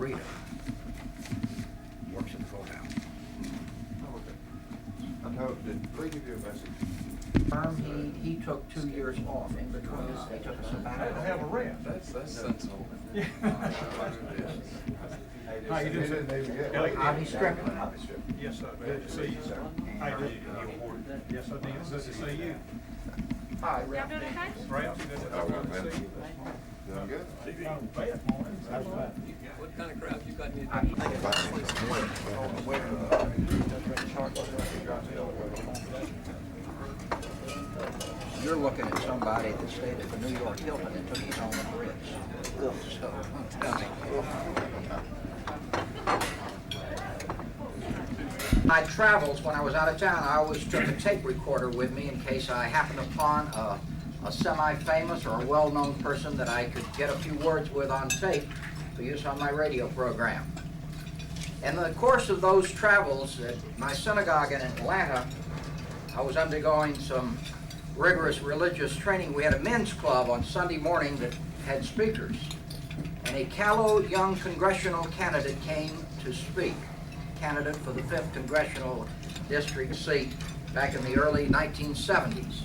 Rita. Works at the courthouse. I know, did Lee give you a message? He took 2 years off in between. He took a sabbatical. Have a rest. That's sensible. How you doing, He sir? didn't even get Yeah, it. Hobby Strickland. Yes, sir. Good to see you, sir. How you doing? Yes, I did. Good to see you. Hi. Y'all doing okay? Ralph, good to see you. Doing good? Oh, bad morning. What kind of crowd you got in? You're looking at somebody that stayed at the New York Hilton and took his own trips. So, tell me. My travels, when I was out of town, I always took a tape recorder with me in case I happened upon a semi-famous or a well-known person that I could get a few words with on tape for use on my radio program. In the course of those travels at my synagogue in Atlanta, I was undergoing some rigorous religious training. We had a men's club on Sunday morning that had speakers, and a callow young congressional candidate came to speak, candidate for the 5th Congressional District seat back in the early 1970s.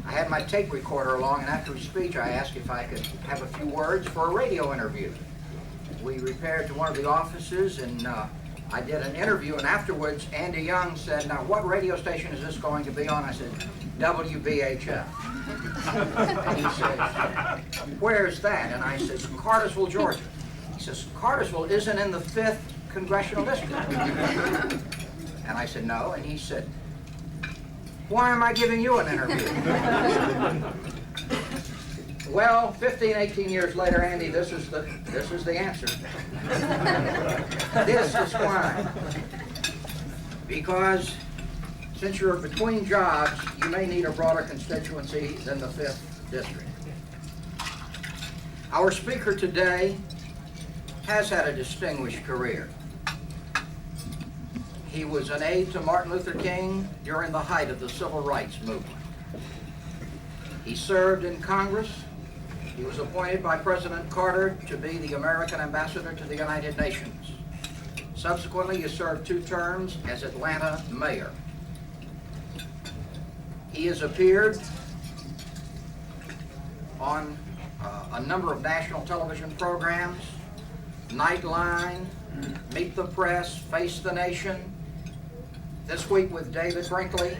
I had my tape recorder along, and after his speech I asked if I could have a few words for a radio interview. We repaired to one of the offices, and I did an interview, and afterwards Andy Young said, "Now what radio station is this going to be on?" I said, "WBHF." And he said, "Where's that?" And I said, "Cartersville, Georgia." He says, "Cartersville isn't in the 5th Congressional District." And I said, "No." And he said, "Why am I giving you an interview?" Well, 15, 18 years later, Andy, this is the answer. This is why. Because since you're between jobs, you may need a broader constituency than the 5th District. Our speaker today has had a distinguished career. He was an aide to Martin Luther King during the height of the Civil Rights Movement. He served in Congress. He was appointed by President Carter to be the American ambassador to the United Nations. Subsequently, he served 2 terms as Atlanta mayor. He has appeared on a number of national television programs: Nightline, Meet the Press, Face the Nation, This Week with David Brinkley,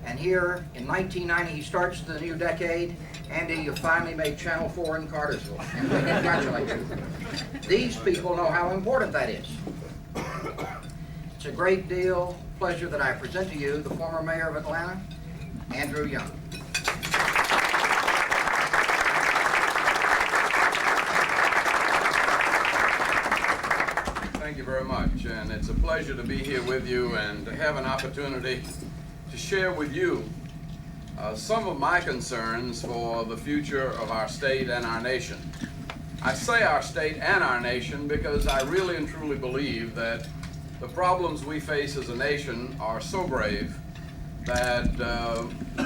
and here in 1990 he starts the new decade. Andy, you finally made Channel 4 in Cartersville, and we congratulate you. These people know how important that is. It's a great pleasure that I present to you the former mayor of Atlanta, Andrew Young. Thank you very much, and it's a pleasure to be here with you and to have an opportunity to share with you some of my concerns for the future of our state and our nation. I say our state and our nation because I really and truly believe that the problems we face as a nation are so grave that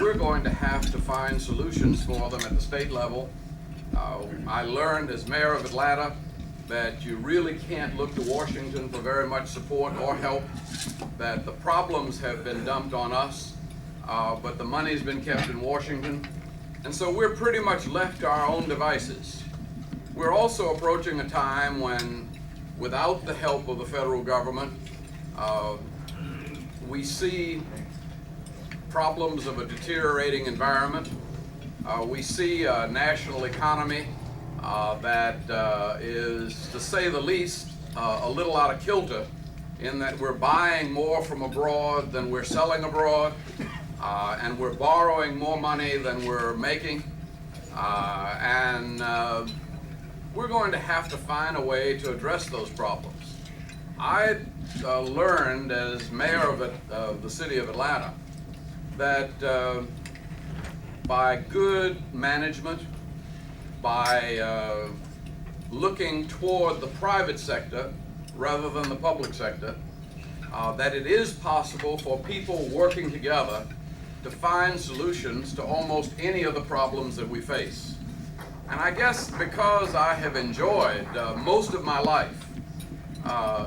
we're going to have to find solutions for them at the state level. I learned as mayor of Atlanta that you really can't look to Washington for very much support or help, that the problems have been dumped on us, but the money's been kept in Washington, and so we're pretty much left to our own devices. We're also approaching a time when, without the help of the federal government, we see problems of a deteriorating environment. We see a national economy that is, to say the least, a little out of kilter, in that we're buying more from abroad than we're selling abroad, and we're borrowing more money than we're making, and we're going to have to find a way to address those problems. I learned as mayor of the city of Atlanta that by good management, by looking toward the private sector rather than the public sector, that it is possible for people working together to find solutions to almost any of the problems that we face. And I guess because I have enjoyed most of my life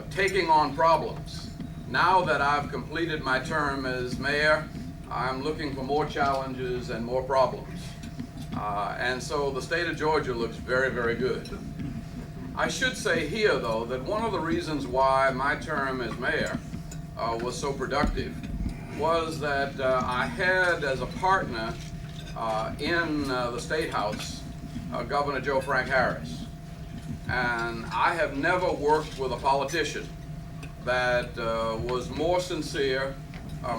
taking on problems. Now that I've completed my term as mayor, I'm looking for more challenges and more problems. And so the state of Georgia looks very, very good. I should say here, though, that one of the reasons why my term as mayor was so productive was that I had as a partner in the State House Governor Joe Frank Harris. And I have never worked with a politician that was more sincere,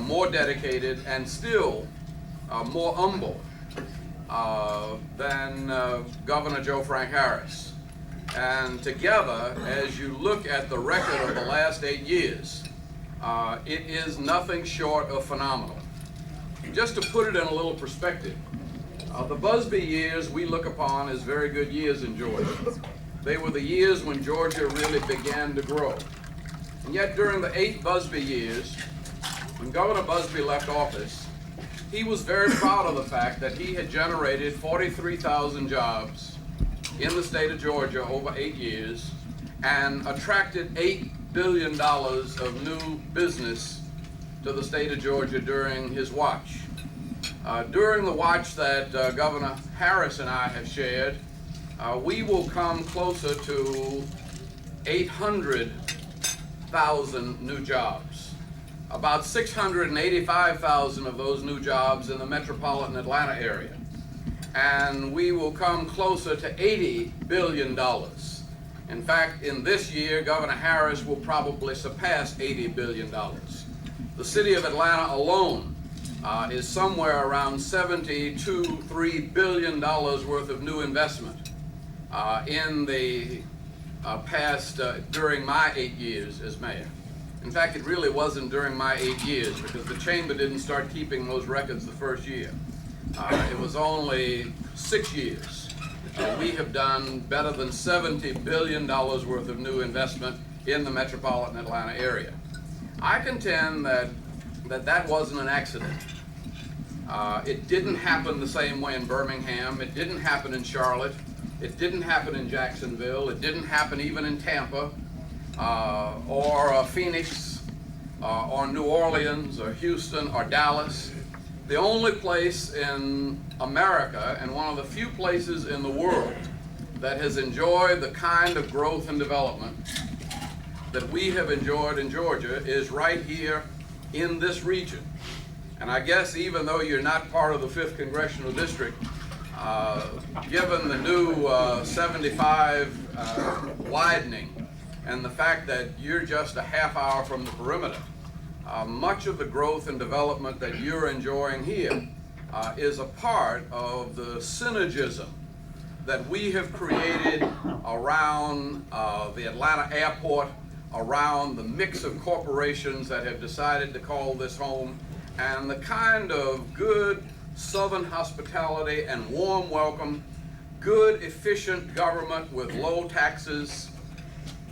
more dedicated, and still more humble than Governor Joe Frank Harris. And together, as you look at the record of the last 8 years, it is nothing short of phenomenal. Just to put it in a little perspective, the Busby years we look upon as very good years in Georgia. They were the years when Georgia really began to grow. And yet during the 8 Busby years, when Governor Busby left office, he was very proud of the fact that he had generated 43,000 jobs in the state of Georgia over 8 years and attracted $8 billion of new business to the state of Georgia during his watch. During the watch that Governor Harris and I have shared, we will come closer to 800,000 new jobs. About 685,000 of those new jobs in the metropolitan Atlanta area. And we will come closer to $80 billion. In fact, in this year, Governor Harris will probably surpass $80 billion. The city of Atlanta alone is somewhere around $73 billion worth of new investment in the past, during my 8 years as mayor. In fact, it really wasn't during my 8 years because the chamber didn't start keeping those records the first year. It was only 6 years. We have done better than $70 billion worth of new investment in the metropolitan Atlanta area. I contend that wasn't an accident. It didn't happen the same way in Birmingham. It didn't happen in Charlotte. It didn't happen in Jacksonville. It didn't happen even in Tampa or Phoenix or New Orleans or Houston or Dallas. The only place in America and one of the few places in the world that has enjoyed the kind of growth and development that we have enjoyed in Georgia is right here in this region. And I guess even though you're not part of the 5th Congressional District, given the new 75 widening and the fact that you're just a half hour from the perimeter, much of the growth and development that you're enjoying here is a part of the synergism that we have created around the Atlanta airport, around the mix of corporations that have decided to call this home, and the kind of good Southern hospitality and warm welcome, good efficient government with low taxes,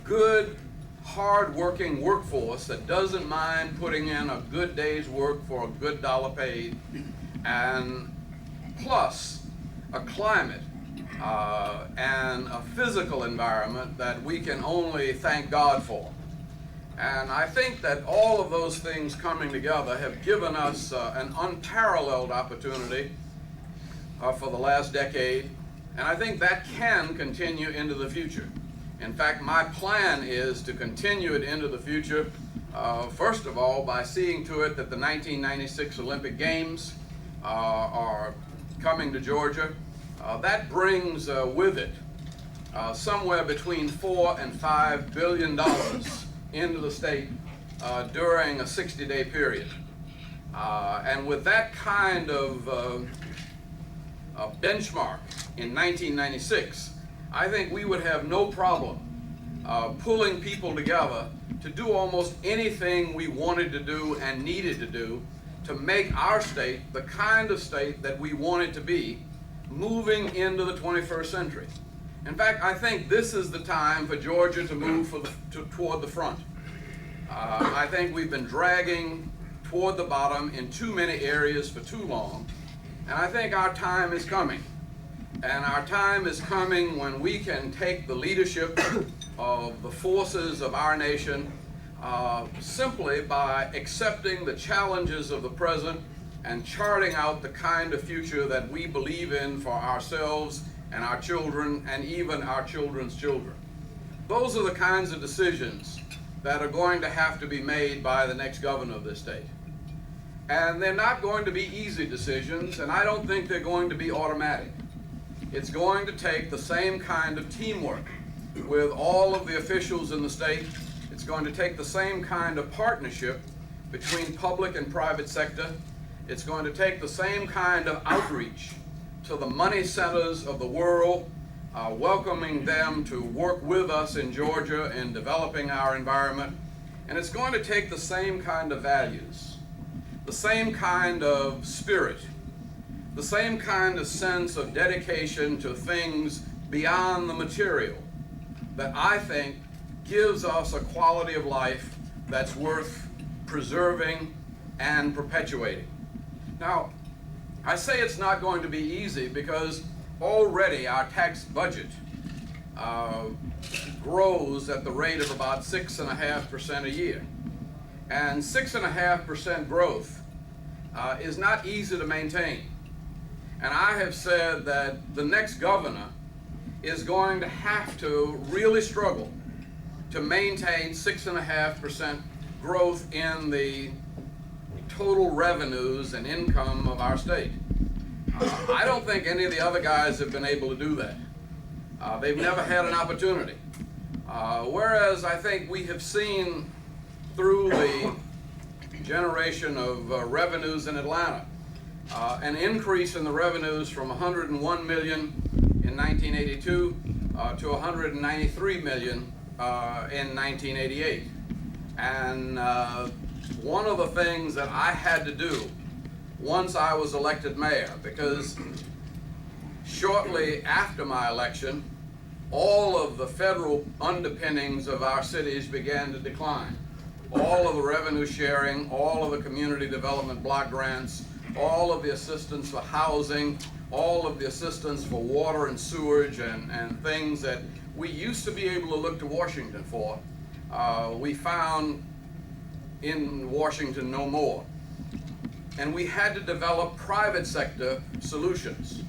good hard-working workforce that doesn't mind putting in a good day's work for a good dollar paid, and plus a climate and a physical environment that we can only thank God for. And I think that all of those things coming together have given us an unparalleled opportunity for the last decade, and I think that can continue into the future. In fact, my plan is to continue it into the future, first of all, by seeing to it that the 1996 Olympic Games are coming to Georgia. That brings with it somewhere between $4 and $5 billion into the state during a 60-day period. And with that kind of benchmark in 1996, I think we would have no problem pulling people together to do almost anything we wanted to do and needed to do to make our state the kind of state that we want it to be moving into the 21st century. In fact, I think this is the time for Georgia to move toward the front. I think we've been dragging toward the bottom in too many areas for too long, and I think our time is coming. And our time is coming when we can take the leadership of the forces of our nation simply by accepting the challenges of the present and charting out the kind of future that we believe in for ourselves and our children and even our children's children. Those are the kinds of decisions that are going to have to be made by the next governor of this state. And they're not going to be easy decisions, and I don't think they're going to be automatic. It's going to take the same kind of teamwork with all of the officials in the state. It's going to take the same kind of partnership between public and private sector. It's going to take the same kind of outreach to the money centers of the world, welcoming them to work with us in Georgia in developing our environment. And it's going to take the same kind of values, the same kind of spirit, the same kind of sense of dedication to things beyond the material that I think gives us a quality of life that's worth preserving and perpetuating. Now, I say it's not going to be easy because already our tax budget grows at the rate of about 6.5% a year. And 6.5% growth is not easy to maintain. And I have said that the next governor is going to have to really struggle to maintain 6.5% growth in the total revenues and income of our state. I don't think any of the other guys have been able to do that. They've never had an opportunity. Whereas I think we have seen through the generation of revenues in Atlanta, an increase in the revenues from 101 million in 1982 to 193 million in 1988. And one of the things that I had to do once I was elected mayor, because shortly after my election, all of the federal underpinnings of our cities began to decline. All of the revenue sharing, all of the community development block grants, all of the assistance for housing, all of the assistance for water and sewage and things that we used to be able to look to Washington for, we found in Washington no more. And we had to develop private sector solutions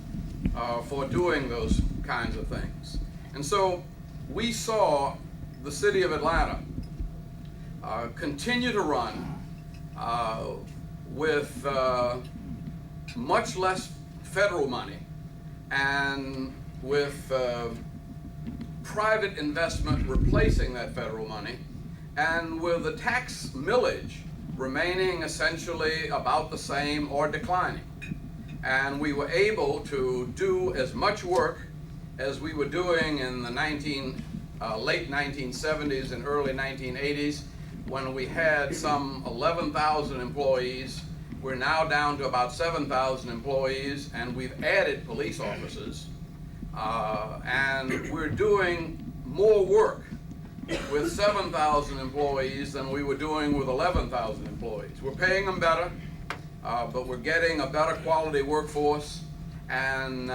for doing those kinds of things. And so we saw the city of Atlanta continue to run with much less federal money and with private investment replacing that federal money, and with the tax millage remaining essentially about the same or declining. And we were able to do as much work as we were doing in the late 1970s and early 1980s, when we had some 11,000 employees. We're now down to about 7,000 employees, and we've added police officers. And we're doing more work with 7,000 employees than we were doing with 11,000 employees. We're paying them better, but we're getting a better quality workforce, and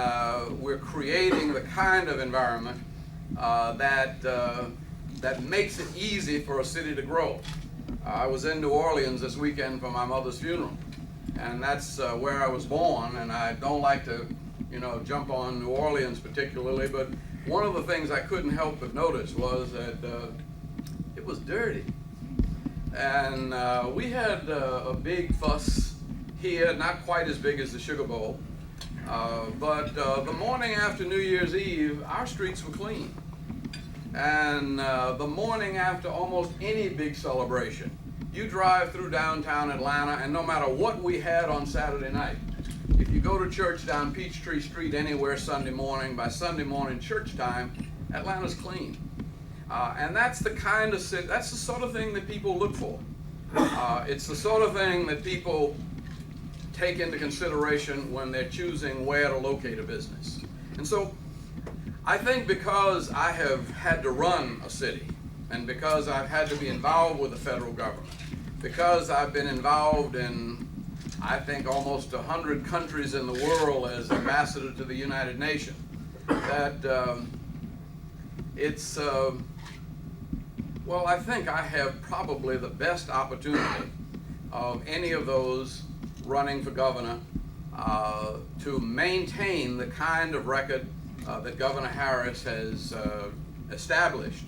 we're creating the kind of environment that makes it easy for a city to grow. I was in New Orleans this weekend for my mother's funeral, and that's where I was born, and I don't like to, jump on New Orleans particularly, but one of the things I couldn't help but notice was that it was dirty. And we had a big fuss here, not quite as big as the Sugar Bowl, but the morning after New Year's Eve, our streets were clean. And the morning after almost any big celebration, you drive through downtown Atlanta, and no matter what we had on Saturday night, if you go to church down Peachtree Street anywhere Sunday morning, by Sunday morning church time, Atlanta's clean. And that's the kind of that's the sort of thing that people look for. It's the sort of thing that people take into consideration when they're choosing where to locate a business. And so I think because I have had to run a city, and because I've had to be involved with the federal government, because I've been involved in, I think, almost 100 countries in the world as ambassador to the United Nations, that it's Well, I think I have probably the best opportunity of any of those running for governor to maintain the kind of record that Governor Harris has established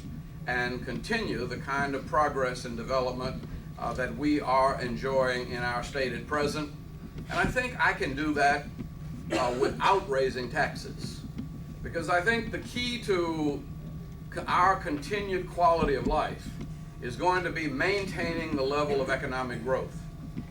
and continue the kind of progress and development that we are enjoying in our state at present. And I think I can do that without raising taxes. Because I think the key to our continued quality of life is going to be maintaining the level of economic growth.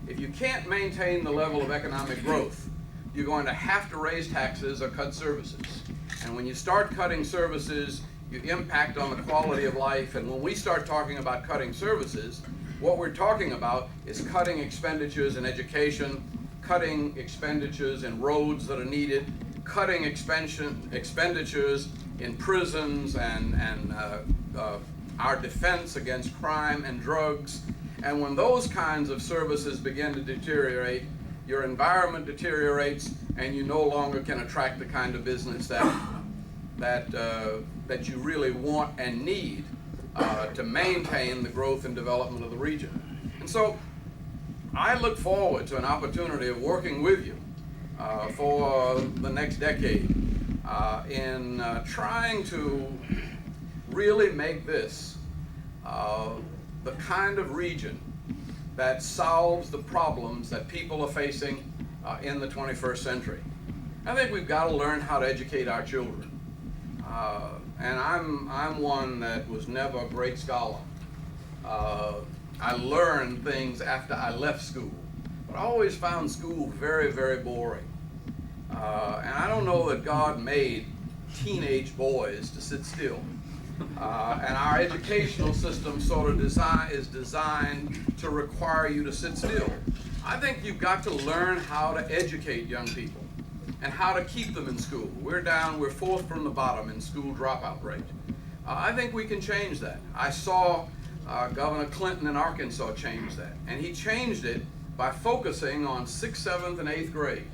If you can't maintain the level of economic growth, you're going to have to raise taxes or cut services. And when you start cutting services, you impact on the quality of life. And when we start talking about cutting services, what we're talking about is cutting expenditures in education, cutting expenditures in roads that are needed, cutting expenditures in prisons and our defense against crime and drugs. And when those kinds of services begin to deteriorate, your environment deteriorates, and you no longer can attract the kind of business that you really want and need to maintain the growth and development of the region. And so I look forward to an opportunity of working with you for the next decade in trying to really make this the kind of region that solves the problems that people are facing in the 21st century. I think we've got to learn how to educate our children. And I'm one that was never a great scholar. I learned things after I left school, but I always found school very, very boring. And I don't know that God made teenage boys to sit still. And our educational system sort of is designed to require you to sit still. I think you've got to learn how to educate young people and how to keep them in school. We're fourth from the bottom in school dropout rate. I think we can change that. I saw Governor Clinton in Arkansas change that, and he changed it by focusing on 6th, 7th, and 8th grade.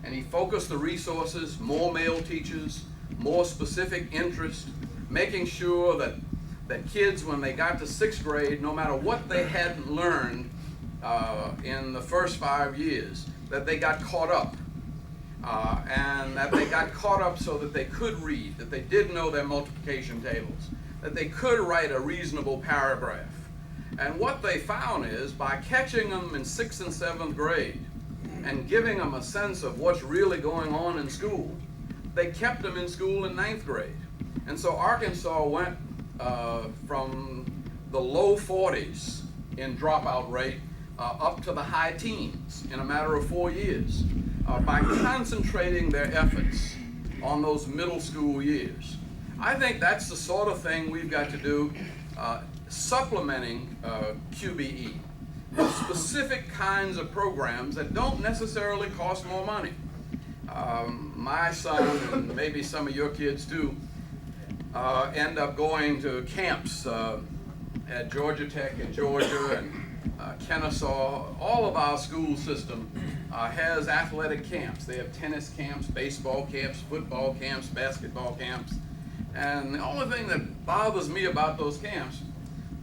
And he focused the resources, more male teachers, more specific interest, making sure that kids, when they got to 6th grade, no matter what they hadn't learned in the first 5 years, that they got caught up. And that they got caught up so that they could read, that they did know their multiplication tables, that they could write a reasonable paragraph. And what they found is, by catching them in 6th and 7th grade and giving them a sense of what's really going on in school, they kept them in school in 9th grade. And so Arkansas went from the low 40s in dropout rate up to the high teens in a matter of 4 years by concentrating their efforts on those middle school years. I think that's the sort of thing we've got to do, supplementing QBE with specific kinds of programs that don't necessarily cost more money. My son, and maybe some of your kids too, end up going to camps at Georgia Tech in Georgia and Kennesaw. All of our school system has athletic camps. They have tennis camps, baseball camps, football camps, basketball camps. And the only thing that bothers me about those camps,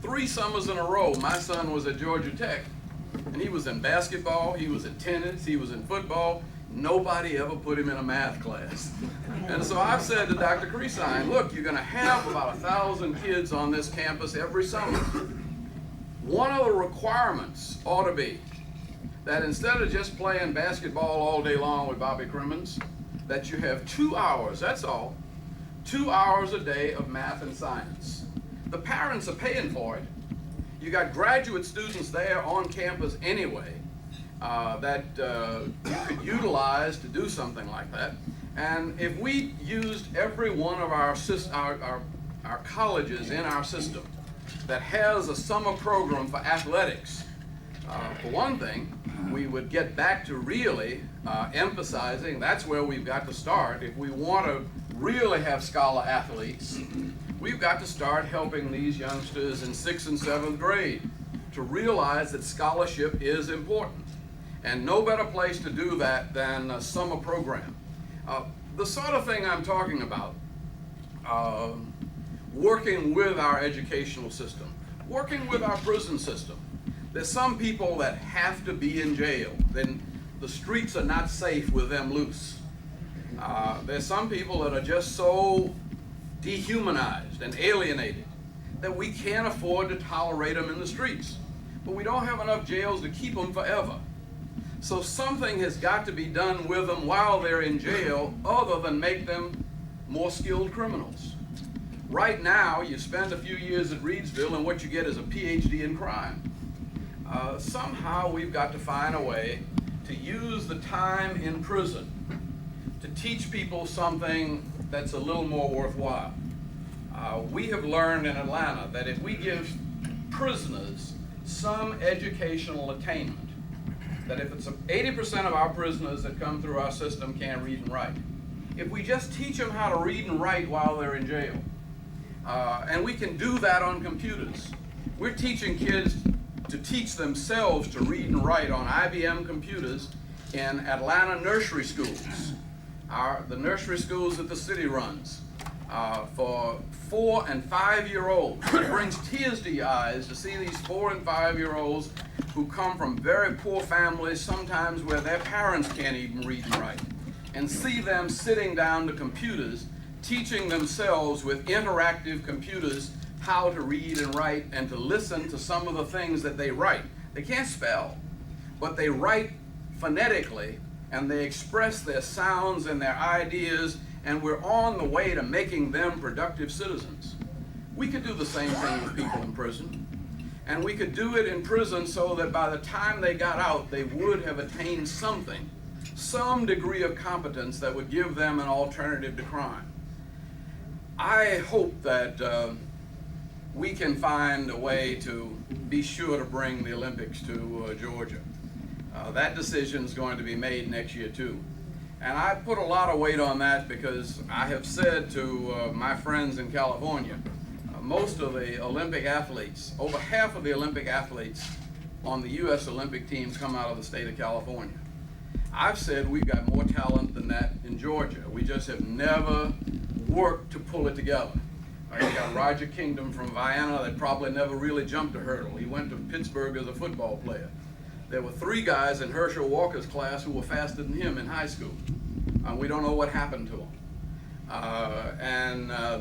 3 summers in a row, my son was at Georgia Tech, and he was in basketball, he was in tennis, he was in football. Nobody ever put him in a math class. And so I've said to Dr. Creasine, look, you're going to have about 1,000 kids on this campus every summer. One of the requirements ought to be that instead of just playing basketball all day long with Bobby Crimmins, that you have 2 hours, that's all, 2 hours a day of math and science. The parents are paying for it. You got graduate students there on campus anyway that you could utilize to do something like that. And if we used every one of our colleges in our system that has a summer program for athletics, for one thing, we would get back to really emphasizing, that's where we've got to start. If we want to really have scholar athletes, we've got to start helping these youngsters in 6th and 7th grade to realize that scholarship is important. And no better place to do that than a summer program. The sort of thing I'm talking about, working with our educational system, working with our prison system. There's some people that have to be in jail. Then the streets are not safe with them loose. There's some people that are just so dehumanized and alienated that we can't afford to tolerate them in the streets. But we don't have enough jails to keep them forever. So something has got to be done with them while they're in jail other than make them more skilled criminals. Right now, you spend a few years at Reidsville and what you get is a PhD in crime. Somehow we've got to find a way to use the time in prison to teach people something that's a little more worthwhile. We have learned in Atlanta that if we give prisoners some educational attainment, that if it's 80% of our prisoners that come through our system can't read and write, if we just teach them how to read and write while they're in jail, and we can do that on computers. We're teaching kids to teach themselves to read and write on IBM computers in Atlanta nursery schools. The nursery schools that the city runs for 4- and 5-year-olds. It brings tears to your eyes to see these 4- and 5-year-olds who come from very poor families, sometimes where their parents can't even read and write, and see them sitting down to computers, teaching themselves with interactive computers how to read and write and to listen to some of the things that they write. They can't spell, but they write phonetically and they express their sounds and their ideas, and we're on the way to making them productive citizens. We could do the same thing with people in prison, and we could do it in prison so that by the time they got out, they would have attained something, some degree of competence that would give them an alternative to crime. I hope that we can find a way to be sure to bring the Olympics to Georgia. That decision is going to be made next year too. And I put a lot of weight on that because I have said to my friends in California, most of the Olympic athletes, over half of the Olympic athletes on the U.S. Olympic teams come out of the state of California. I've said we've got more talent than that in Georgia. We just have never worked to pull it together. You got Roger Kingdom from Vienna that probably never really jumped a hurdle. He went to Pittsburgh as a football player. There were 3 guys in Herschel Walker's class who were faster than him in high school. We don't know what happened to them.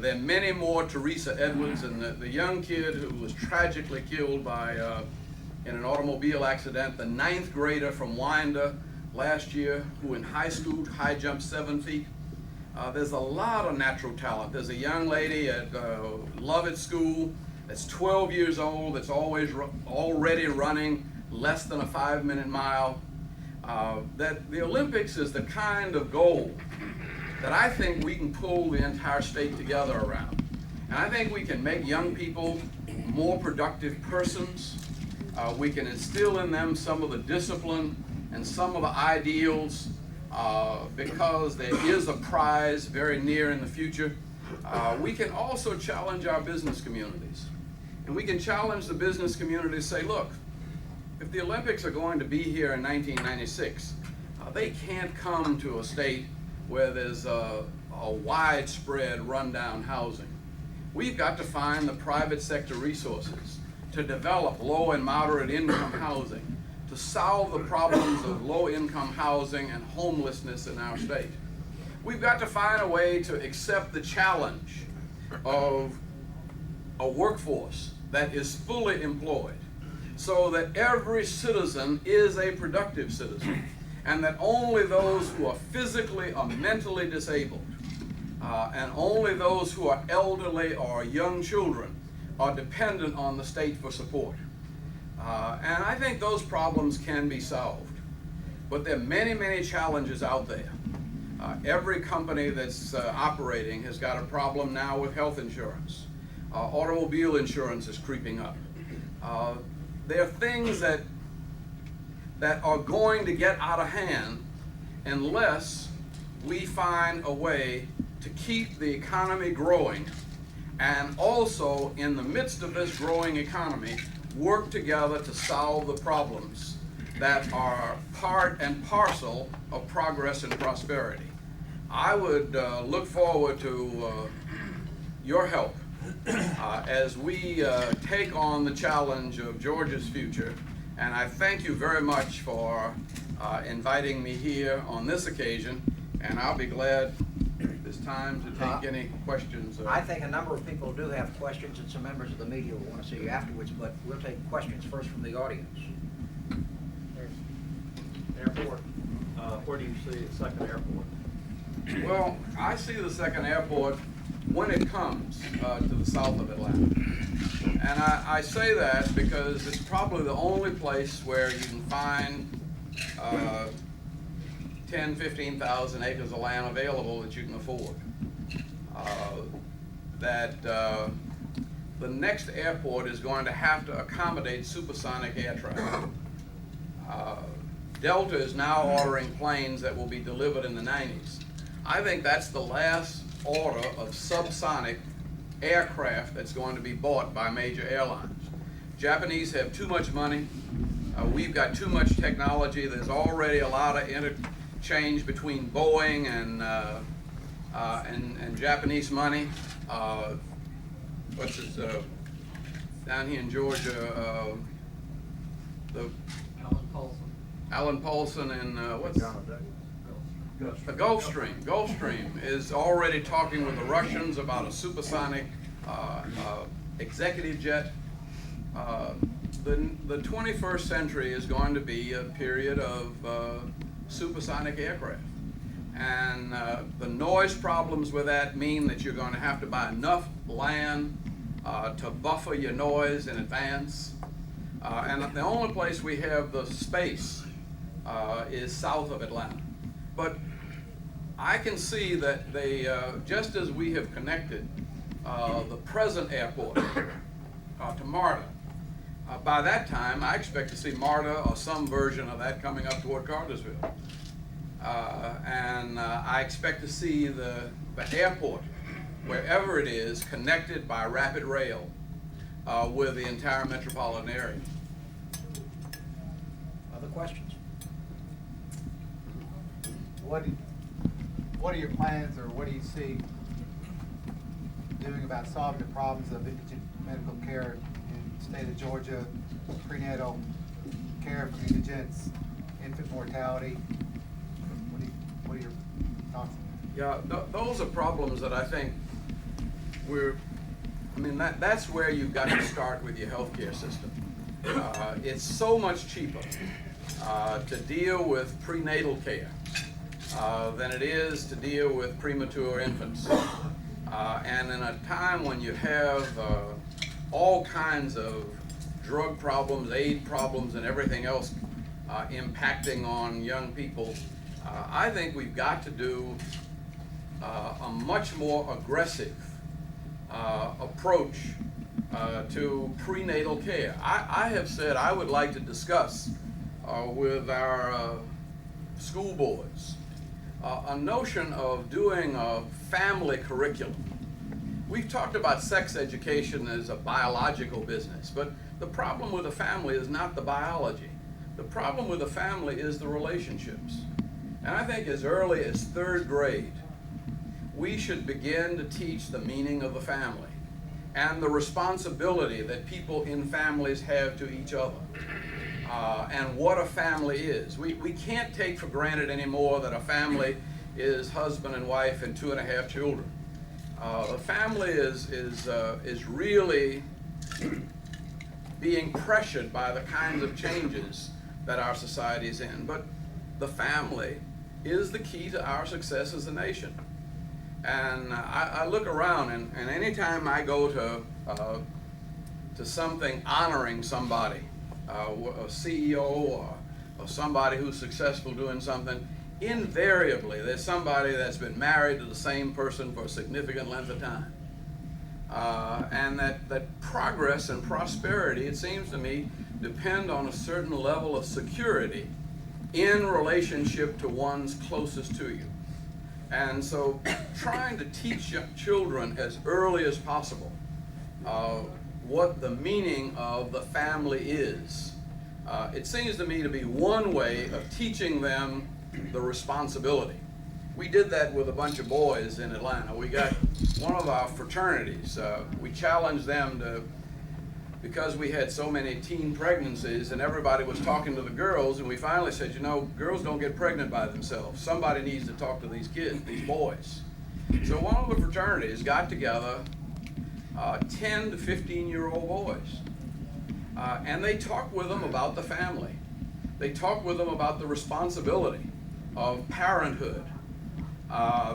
There are many more, Teresa Edwards, and the young kid who was tragically killed by in an automobile accident, the 9th grader from Winder last year, who in high school high jumped 7 feet. There's a lot of natural talent. There's a young lady at Lovett School that's 12 years old, that's already running less than a 5-minute mile. That the Olympics is the kind of goal that I think we can pull the entire state together around. And I think we can make young people more productive persons. We can instill in them some of the discipline and some of the ideals because there is a prize very near in the future. We can also challenge our business communities. And we can challenge the business community to say, look, if the Olympics are going to be here in 1996, they can't come to a state where there's a widespread rundown housing. We've got to find the private sector resources to develop low and moderate income housing, to solve the problems of low income housing and homelessness in our state. We've got to find a way to accept the challenge of a workforce that is fully employed, so that every citizen is a productive citizen, and that only those who are physically or mentally disabled, and only those who are elderly or young children are dependent on the state for support. And I think those problems can be solved. But there are many, many challenges out there. Every company that's operating has got a problem now with health insurance. Automobile insurance is creeping up. There are things that are going to get out of hand unless we find a way to keep the economy growing, and also in the midst of this growing economy, work together to solve the problems that are part and parcel of progress and prosperity. I would look forward to your help as we take on the challenge of Georgia's future. And I thank you very much for inviting me here on this occasion, and I'll be glad this time to take any questions. I think a number of people do have questions, and some members of the media will want to see you afterwards, but we'll take questions first from the audience. Airport, where do you see the second airport? Well, I see the second airport when it comes to the south of Atlanta. And I say that because it's probably the only place where you can find 10, 15,000 acres of land available that you can afford. The next airport is going to have to accommodate supersonic air traffic. Delta is now ordering planes that will be delivered in the 90s. I think that's the last order of subsonic aircraft that's going to be bought by major airlines. Japanese have too much money. We've got too much technology. There's already a lot of interchange between Boeing and Japanese money. What's this, down here in Georgia, the Alan Paulson and what's the Gulfstream. Gulfstream is already talking with the Russians about a supersonic executive jet. The 21st century is going to be a period of supersonic aircraft. And the noise problems with that mean that you're going to have to buy enough land to buffer your noise in advance. And the only place we have the space is south of Atlanta. But I can see that they, just as we have connected the present airport to MARTA, by that time I expect to see MARTA or some version of that coming up toward Cartersville. And I expect to see the airport, wherever it is, connected by rapid rail with the entire metropolitan area. Other questions? What are your plans, or what do you see doing about solving the problems of indigent medical care in the state of Georgia, prenatal care for indigents, infant mortality? What are your thoughts? Yeah, those are problems that I think that's where you've got to start with your healthcare system. It's so much cheaper to deal with prenatal care than it is to deal with premature infants. And in a time when you have all kinds of drug problems, aid problems, and everything else impacting on young people, I think we've got to do a much more aggressive approach to prenatal care. I have said I would like to discuss with our school boards a notion of doing a family curriculum. We've talked about sex education as a biological business, but the problem with a family is not the biology. The problem with a family is the relationships. And I think as early as 3rd grade, we should begin to teach the meaning of the family and the responsibility that people in families have to each other, and what a family is. We can't take for granted anymore that a family is husband and wife and 2.5 children. A family is really being pressured by the kinds of changes that our society is in. But the family is the key to our success as a nation. And I look around, and anytime I go to something honoring somebody, a CEO or somebody who's successful doing something, invariably there's somebody that's been married to the same person for a significant length of time. And that progress and prosperity, it seems to me, depend on a certain level of security in relationship to one's closest to you. And so trying to teach children as early as possible what the meaning of the family is, it seems to me to be one way of teaching them the responsibility. We did that with a bunch of boys in Atlanta. We got one of our fraternities. We challenged them to, because we had so many teen pregnancies and everybody was talking to the girls, and we finally said, you know, girls don't get pregnant by themselves. Somebody needs to talk to these kids, these boys. So one of the fraternities got together 10 to 15-year-old boys, and they talked with them about the family. They talked with them about the responsibility of parenthood.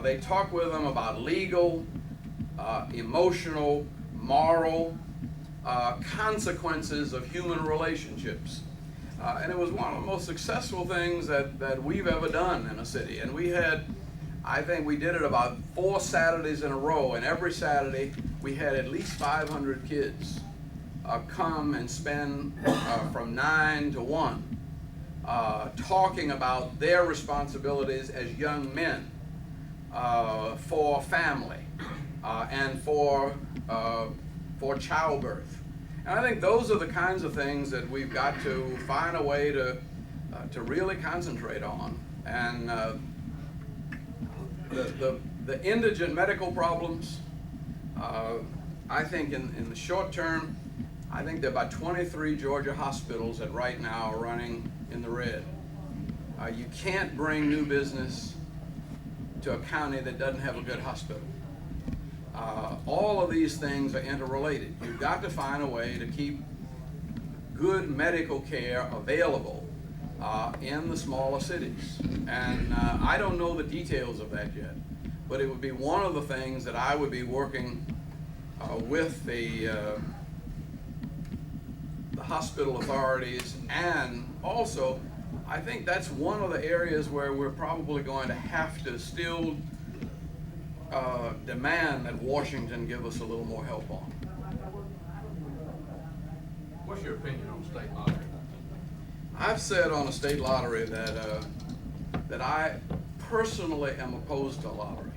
They talked with them about legal, emotional, moral consequences of human relationships. And it was one of the most successful things that we've ever done in a city. And we had, I think we did it about 4 Saturdays in a row, and every Saturday we had at least 500 kids come and spend from 9 to 1 talking about their responsibilities as young men for family and for childbirth. And I think those are the kinds of things that we've got to find a way to really concentrate on. And the indigent medical problems, I think in the short term, I think there are about 23 Georgia hospitals that right now are running in the red. You can't bring new business to a county that doesn't have a good hospital. All of these things are interrelated. You've got to find a way to keep good medical care available in the smaller cities. And I don't know the details of that yet, but it would be one of the things that I would be working with the hospital authorities. And also, I think that's one of the areas where we're probably going to have to still demand that Washington give us a little more help on. What's your opinion on state lottery? I've said on a state lottery that that I personally am opposed to lottery.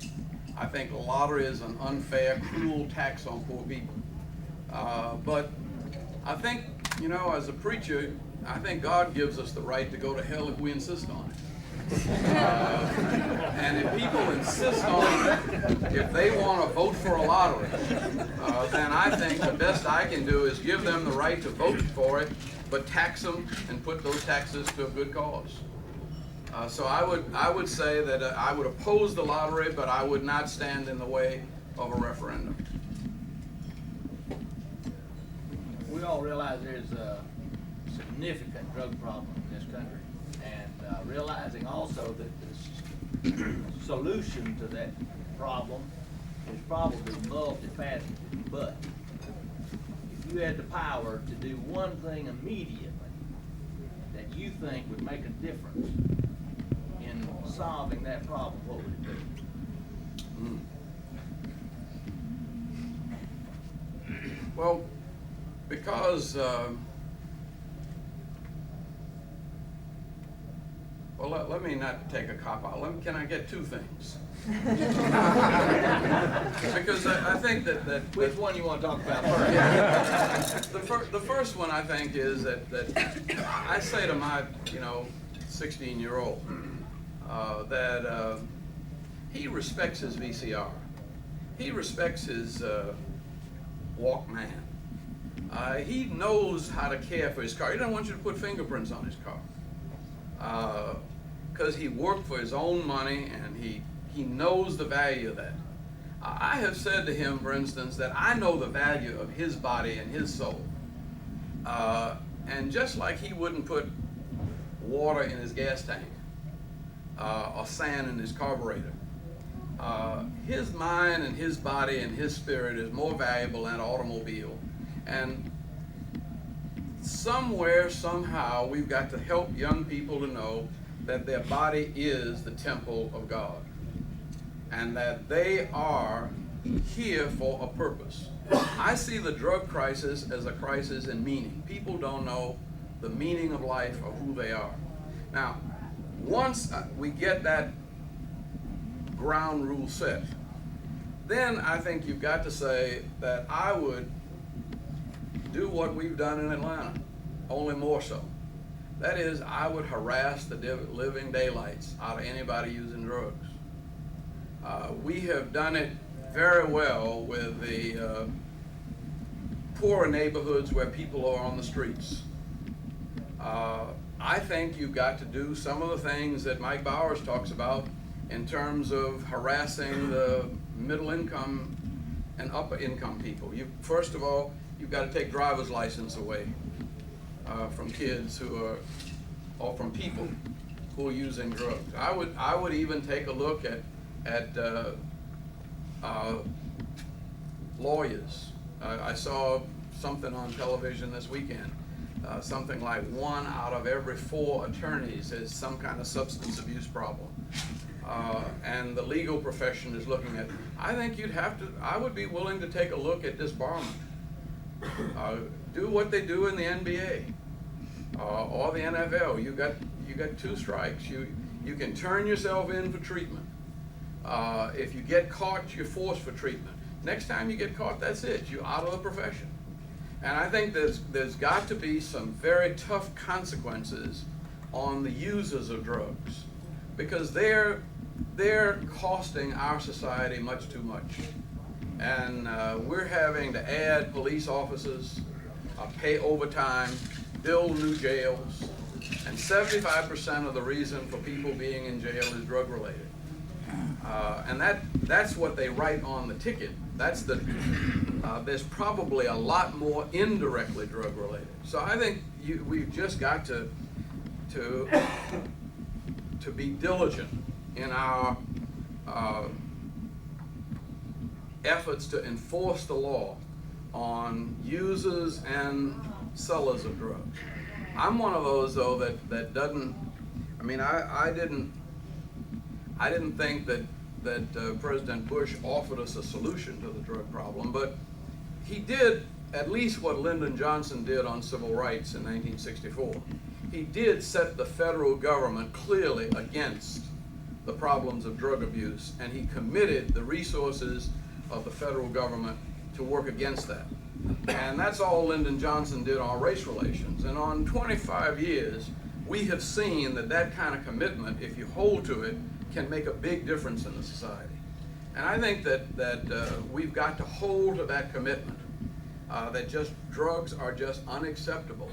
I think a lottery is an unfair, cruel tax on poor people. But I think, you know, as a preacher, I think God gives us the right to go to hell if we insist on it. And if people insist on it, if they want to vote for a lottery, then I think the best I can do is give them the right to vote for it, but tax them and put those taxes to a good cause. So I would say that I would oppose the lottery, but I would not stand in the way of a referendum. We all realize there's a significant drug problem in this country, and realizing also that the solution to that problem is probably multifaceted. But if you had the power to do one thing immediately that you think would make a difference in solving that problem, what would it be? Well, because well, let me not take a cop out. Can I get 2 things? Because I think that Which one you want to talk about first? yeah. The first one I think is that I say to my 16-year-old that he respects his VCR, he respects his Walkman. He knows how to care for his car. He doesn't want you to put fingerprints on his car. Because he worked for his own money and he knows the value of that. I have said to him, for instance, that I know the value of his body and his soul. And just like he wouldn't put water in his gas tank or sand in his carburetor, his mind and his body and his spirit is more valuable than an automobile. And somewhere, somehow, we've got to help young people to know that their body is the temple of God and that they are here for a purpose. I see the drug crisis as a crisis in meaning. People don't know the meaning of life or who they are. Now, once we get that ground rule set, then I think you've got to say that I would do what we've done in Atlanta, only more so. That is, I would harass the living daylights out of anybody using drugs. We have done it very well with the poorer neighborhoods where people are on the streets. I think you've got to do some of the things that Mike Bowers talks about in terms of harassing the middle income and upper income people. First of all, you've got to take driver's license away from kids who are, or from people who are using drugs. I would even take a look at lawyers. I saw something on television this weekend. Something like 1 out of every 4 attorneys has some kind of substance abuse problem. And the legal profession is looking at, I think I would be willing to take a look at disbarment. Do what they do in the NBA or the NFL. You got 2 strikes. You can turn yourself in for treatment. If you get caught, you're forced for treatment. Next time you get caught, that's it. You're out of the profession. And I think there's got to be some very tough consequences on the users of drugs, because they're costing our society much too much. And we're having to add police officers, pay overtime, build new jails, and 75% of the reason for people being in jail is drug related. And that's what they write on the ticket. There's probably a lot more indirectly drug related. So I think we've just got to be diligent in our efforts to enforce the law on users and sellers of drugs. I'm one of those though that doesn't. I mean, I didn't think that President Bush offered us a solution to the drug problem, but he did at least what Lyndon Johnson did on civil rights in 1964. He did set the federal government clearly against the problems of drug abuse, and he committed the resources of the federal government to work against that. And that's all Lyndon Johnson did on race relations. And on 25 years, we have seen that kind of commitment, if you hold to it, can make a big difference in the society. And I think that we've got to hold to that commitment, that drugs are just unacceptable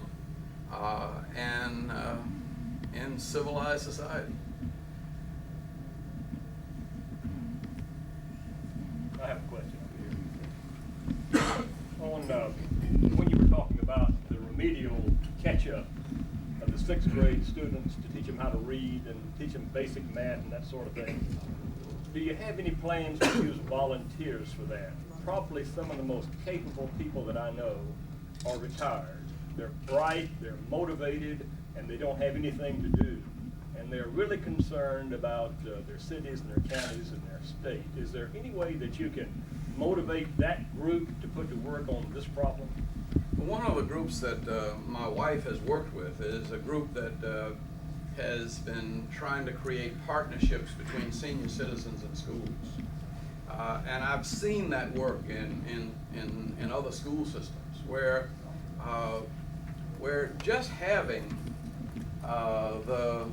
in civilized society. I have a question over here. When you were talking about the remedial catch-up of the 6th grade students to teach them how to read and teach them basic math and that sort of thing, do you have any plans to use volunteers for that? Probably some of the most capable people that I know are retired. They're bright, they're motivated, and they don't have anything to do. And they're really concerned about their cities and their counties and their state. Is there any way that you can motivate that group to put to work on this problem? One of the groups that my wife has worked with is a group that has been trying to create partnerships between senior citizens and schools. And I've seen that work in other school systems where just having the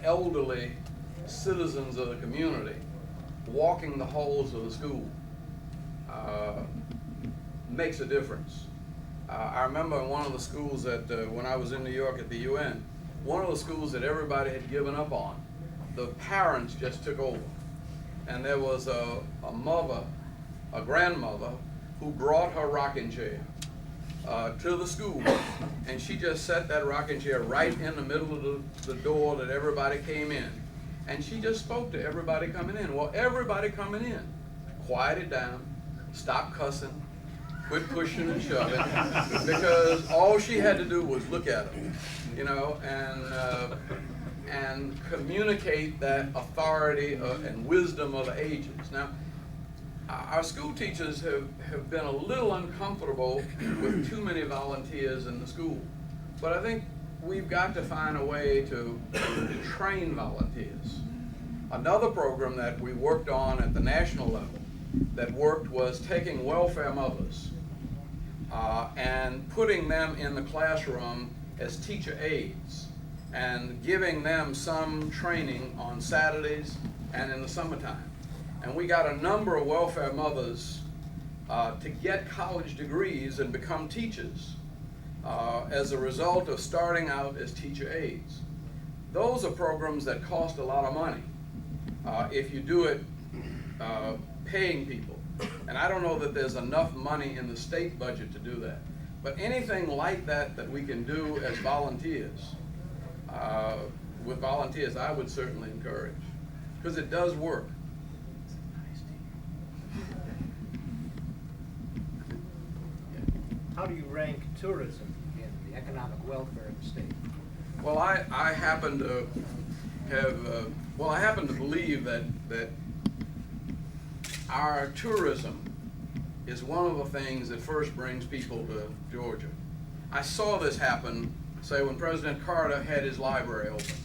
elderly citizens of the community walking the halls of the school makes a difference. I remember in one of the schools that when I was in New York at the UN, one of the schools that everybody had given up on, the parents just took over. And there was a grandmother, who brought her rocking chair to the school, and she just set that rocking chair right in the middle of the door that everybody came in. And she just spoke to everybody coming in. Well, everybody coming in quieted down, stopped cussing, quit pushing and shoving, because all she had to do was look at them, and communicate that authority and wisdom of the ages. Now, our school teachers have been a little uncomfortable with too many volunteers in the school, but I think we've got to find a way to train volunteers. Another program that we worked on at the national level that worked was taking welfare mothers and putting them in the classroom as teacher aides and giving them some training on Saturdays and in the summertime. And we got a number of welfare mothers to get college degrees and become teachers as a result of starting out as teacher aides. Those are programs that cost a lot of money if you do it paying people. And I don't know that there's enough money in the state budget to do that. But anything like that that we can do as volunteers, with volunteers, I would certainly encourage, because it does work. How do you rank tourism in the economic welfare of the state? Well, I happen to have, I happen to believe that our tourism is one of the things that first brings people to Georgia. I saw this happen, say, when President Carter had his library open.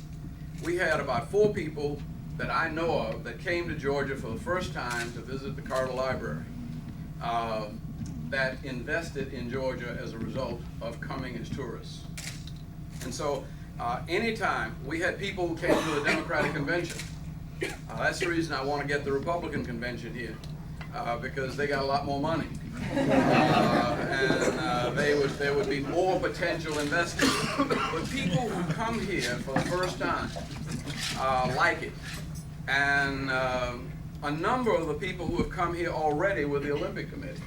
We had about 4 people that I know of that came to Georgia for the first time to visit the Carter Library that invested in Georgia as a result of coming as tourists. And so anytime we had people who came to the Democratic Convention, that's the reason I want to get the Republican convention here, because they got a lot more money. And there would be more potential investors. But people who come here for the first time like it. And a number of the people who have come here already with the Olympic Committee.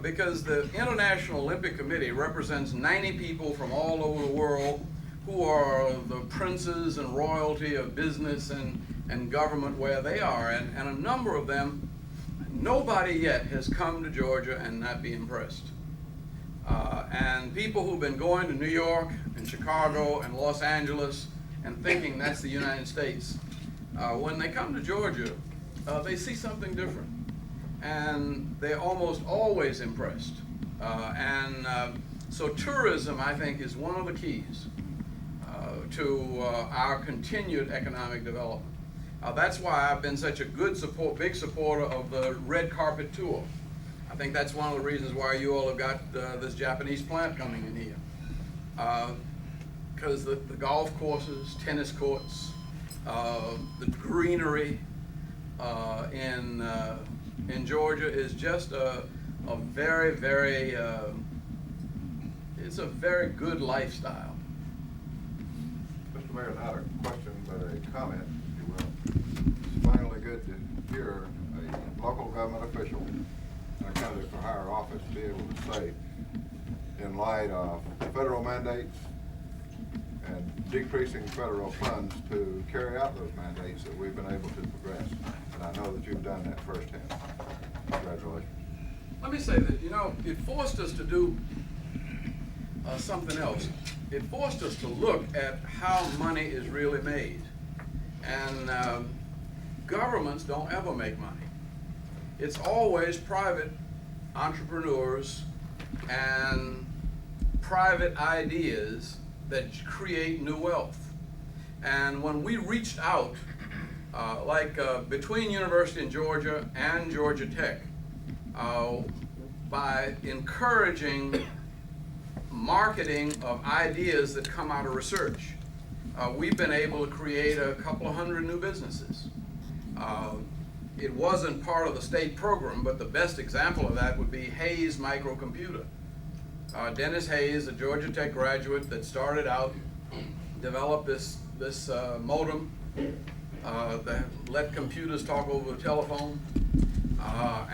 Because the International Olympic Committee represents 90 people from all over the world who are the princes and royalty of business and government where they are. And a number of them, nobody yet has come to Georgia and not be impressed. And people who've been going to New York and Chicago and Los Angeles and thinking that's the United States, when they come to Georgia, they see something different. And they're almost always impressed. So tourism, I think, is one of the keys to our continued economic development. That's why I've been such a big supporter of the red carpet tour. I think that's one of the reasons why you all have got this Japanese plant coming in here. Because the golf courses, tennis courts, the greenery in Georgia is just a very, very, it's a very good lifestyle. Mr. Mayor, not a question, but a comment, if you will. It's finally good to hear a local government official and a candidate for higher office be able to say, in light of federal mandates and decreasing federal funds to carry out those mandates, that we've been able to progress. And I know that you've done that firsthand. Congratulations. Let me say that, it forced us to do something else. It forced us to look at how money is really made. And governments don't ever make money. It's always private entrepreneurs and private ideas that create new wealth. And when we reached out, between University of Georgia and Georgia Tech, by encouraging marketing of ideas that come out of research, we've been able to create a couple of hundred new businesses. It wasn't part of the state program, but the best example of that would be Hayes Microcomputer. Dennis Hayes, a Georgia Tech graduate that started out, developed this modem that let computers talk over the telephone,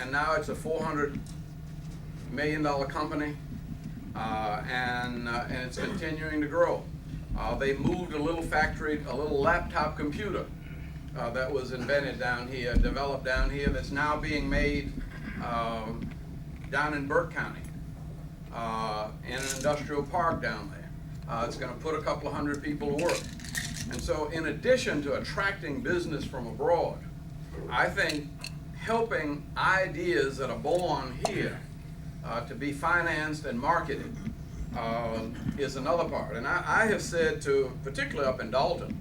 and now it's a $400 million company, and it's continuing to grow. They moved a little factory, a little laptop computer that was invented down here, developed down here, that's now being made down in Burke County, in an industrial park down there. It's going to put a couple of hundred people to work. And so in addition to attracting business from abroad, I think helping ideas that are born here to be financed and marketed is another part. And I have said to, particularly up in Dalton,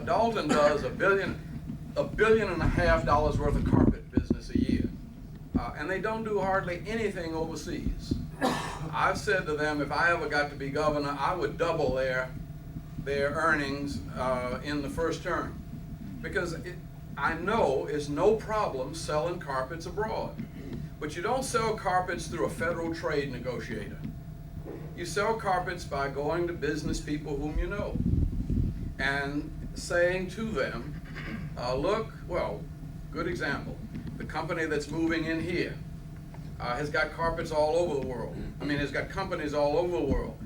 Dalton does $1.5 billion worth of carpet business a year. And they don't do hardly anything overseas. I've said to them, if I ever got to be governor, I would double their earnings in the first term. Because I know is no problem selling carpets abroad. But you don't sell carpets through a federal trade negotiator. You sell carpets by going to business people whom you know and saying to them, look, well, good example, the company that's moving in here has got carpets all over the world. I mean, has got companies all over the world.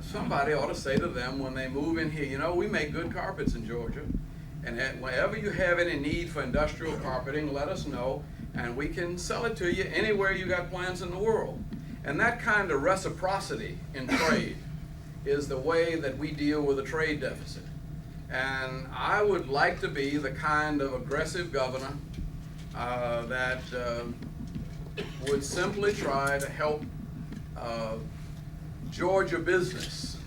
Somebody ought to say to them when they move in here, you know, we make good carpets in Georgia, and whenever you have any need for industrial carpeting, let us know, and we can sell it to you anywhere you got plants in the world. And that kind of reciprocity in trade is the way that we deal with a trade deficit. And I would like to be the kind of aggressive governor that would simply try to help Georgia business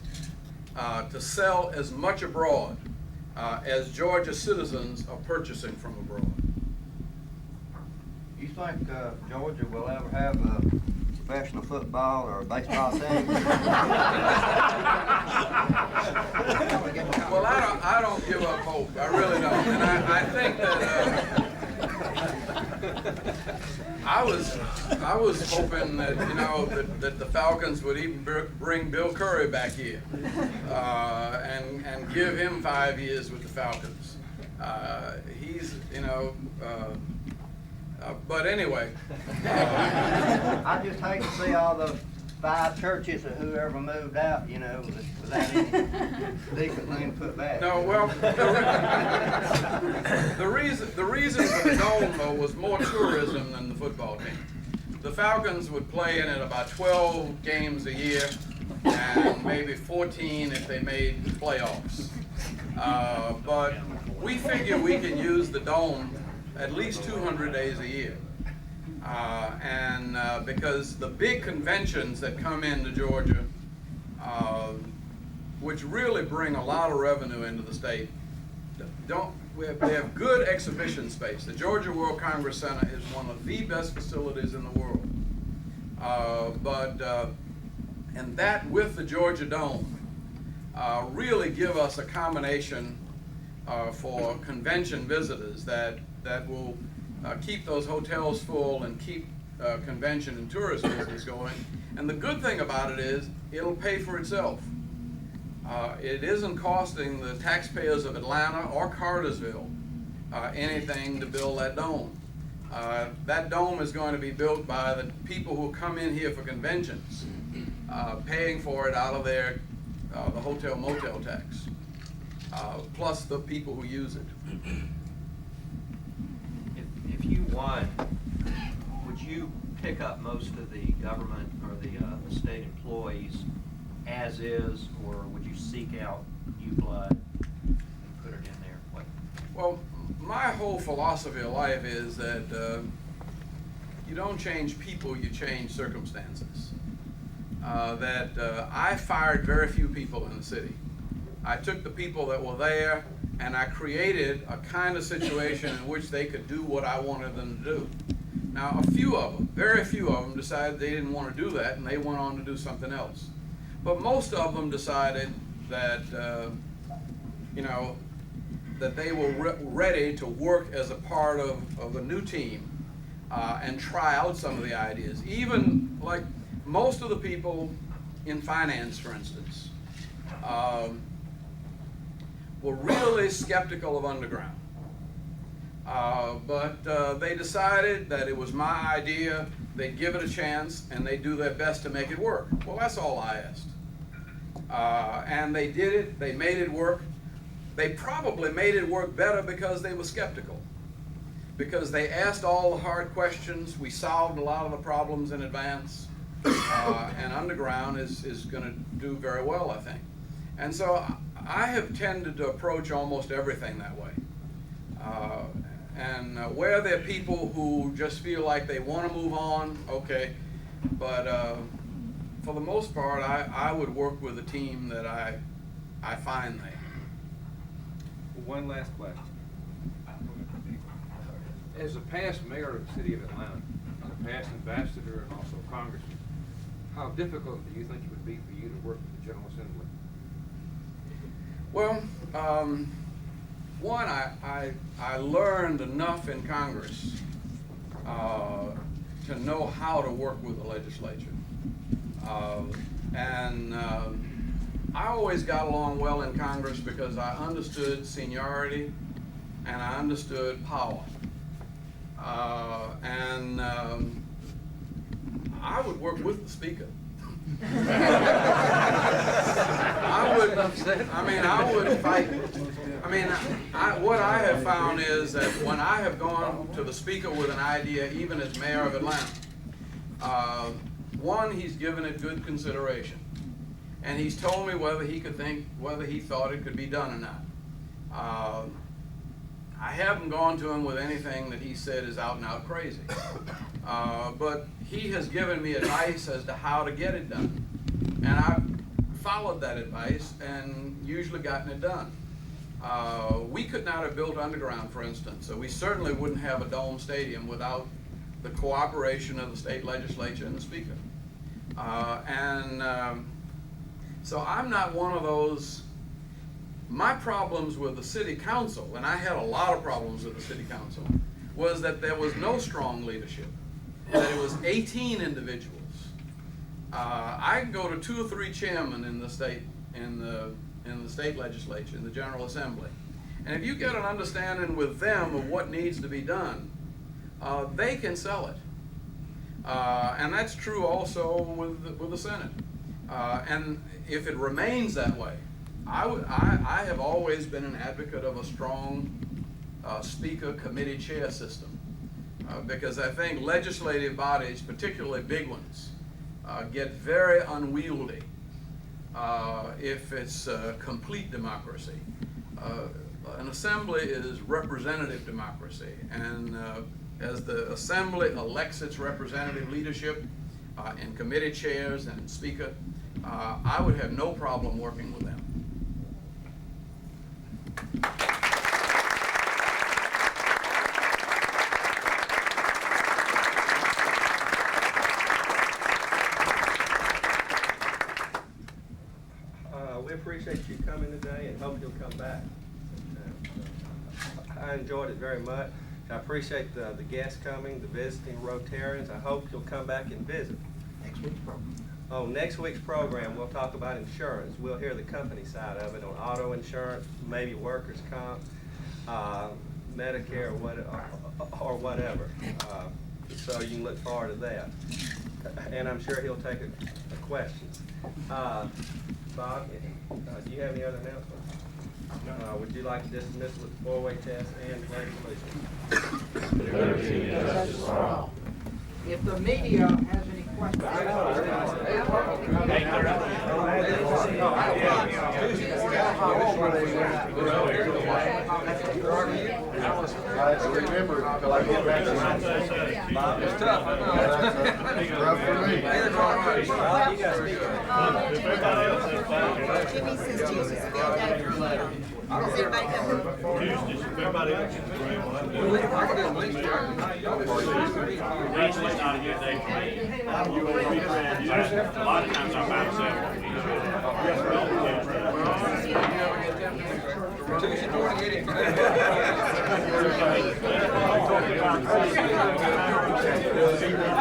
to sell as much abroad as Georgia citizens are purchasing from abroad. You think Georgia will ever have a professional football or a baseball team? Well, I don't give up hope. I really don't. And I think that I was hoping that, you know, that the Falcons would even bring Bill Curry back here and give him 5 years with the Falcons. He's, you know, but anyway. I just hate to see all the 5 churches or whoever moved out, you know, without any decent thing to put back. No, well, the reason for the dome though was more tourism than the football team. The Falcons would play in it about 12 games a year, and maybe 14 if they made the playoffs. But we figure we can use the dome at least 200 days a year. Because the big conventions that come into Georgia, which really bring a lot of revenue into the state, we have good exhibition space. The Georgia World Congress Center is one of the best facilities in the world. And that with the Georgia Dome really give us a combination for convention visitors that will keep those hotels full and keep convention and tourist business going. And the good thing about it is it'll pay for itself. It isn't costing the taxpayers of Atlanta or Cartersville anything to build that dome. That dome is going to be built by the people who come in here for conventions, paying for it out of their the hotel motel tax, plus the people who use it. If you won, would you pick up most of the government or the state employees as is, or would you seek out new blood and put it in there? What? Well, my whole philosophy of life is that you don't change people, you change circumstances. I fired very few people in the city. I took the people that were there and I created a kind of situation in which they could do what I wanted them to do. Now, a few of them, very few of them, decided they didn't want to do that and they went on to do something else. But most of them decided that, you know, that they were ready to work as a part of a new team and try out some of the ideas. Even like most of the people in finance, for instance, were really skeptical of underground. But they decided that it was my idea, they'd give it a chance, and they'd do their best to make it work. Well, that's all I asked. And they did it, they made it work. They probably made it work better because they were skeptical. Because they asked all the hard questions, we solved a lot of the problems in advance, and underground is going to do very well, I think. And so I have tended to approach almost everything that way. Where there are people who just feel like they want to move on, okay, but for the most part, I would work with a team that I find there. One last question. As a past mayor of the city of Atlanta, and a past ambassador and also congressman, how difficult do you think it would be for you to work with the General Assembly? Well, One, I learned enough in Congress to know how to work with the legislature. I always got along well in Congress because I understood seniority and I understood power. I would work with the Speaker. I would fight. What I have found is that when I have gone to the Speaker with an idea, even as mayor of Atlanta, one, he's given it good consideration, and he's told me whether he thought it could be done or not. I haven't gone to him with anything that he said is out and out crazy, but he has given me advice as to how to get it done, and I've followed that advice and usually gotten it done. We could not have built underground, for instance, so we certainly wouldn't have a dome stadium without the cooperation of the state legislature and the Speaker. So I'm not one of those. My problems with the city council, and I had a lot of problems with the city council, was that there was no strong leadership, that it was 18 individuals. I can go to 2 or 3 chairmen in the state legislature, in the General Assembly, and if you get an understanding with them of what needs to be done, they can sell it. And that's true also with the Senate. And if it remains that way, I have always been an advocate of a strong Speaker committee chair system, because I think legislative bodies, particularly big ones, get very unwieldy if it's complete democracy. An assembly is representative democracy, and as the assembly elects its representative leadership and committee chairs and Speaker, I would have no problem working with them. We appreciate you coming today and hope you'll come back. I enjoyed it very much. I appreciate the guests coming, the visiting Rotarians. I hope you'll come back and visit. Next week's program. On next week's program, we'll talk about insurance. We'll hear the company side of it on auto insurance, maybe workers' comp, Medicare, or whatever. So you can look forward to that. And I'm sure he'll take a question. Bob, do you have any other announcements? Would you like to dismiss with the 4-way test and pledge allegiance? If the media has any questions. Remember, until I get back to It's tough, I know. It's rough for me. Jimmy says Tuesday's a good day for you. Does everybody come? Tuesdays, if everybody else is free, we'll have to do it. Wednesday's not a good day for me. You will be ready. A lot of times I'm by myself. Tuesday morning, get it.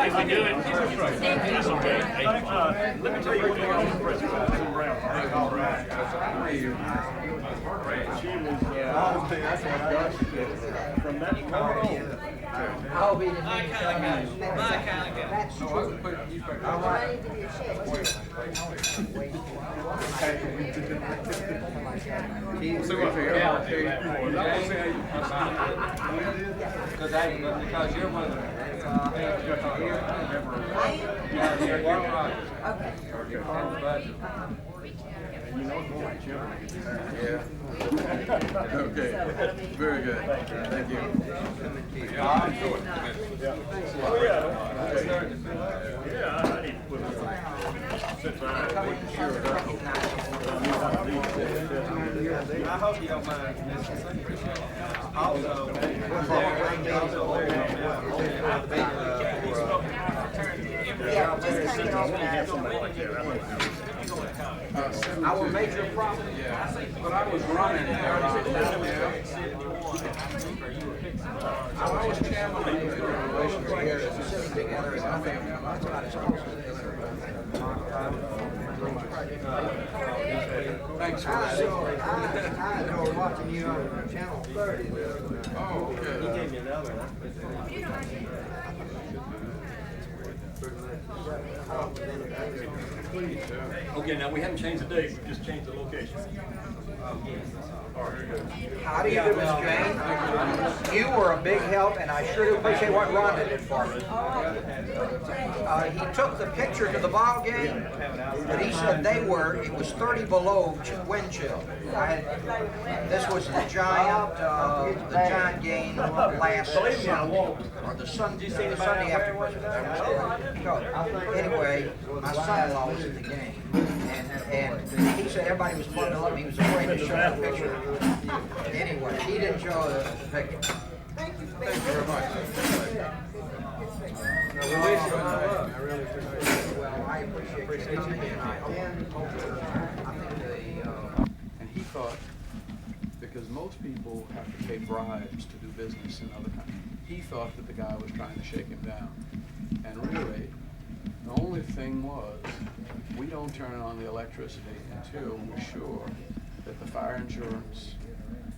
If we do it, that's okay. Let me tell you what the president She was, from that moment on. I'll be the My kind of guy. My kind of guy. That's true. All right. Because you're one of the Yeah. Okay. Very good. Thank you. Yeah, I need to put it since I wasn't sure I hope you don't mind. Also, Yeah, just kind of something like that. Our major problem. Yeah, but I was running there. I was chairman of the relations here, sitting together as nothing. That's about as close as it is. Thanks for I that. enjoy watching you on Channel 30. Oh, He okay. gave me another one. Okay, now we haven't changed the date, we just changed the location. How do you do, Miss Jane? You were a big help, and I sure do appreciate what Rhonda did for me. He took the picture to the ball game, but he said it was 30 below wind chill. This was the giant game last Sunday, or the Sunday after Christmas. So, anyway, my son-in-law was at the game, and he said everybody was bundled up. He was afraid to show the picture. Anyway, he didn't show the picture. Thank you very much. Well, I appreciate you coming, and I think And he thought, because most people have to pay bribes to do business in other countries, he thought that the guy was trying to shake him down. And really, the only thing was, we don't turn on the electricity until we're sure that the fire insurance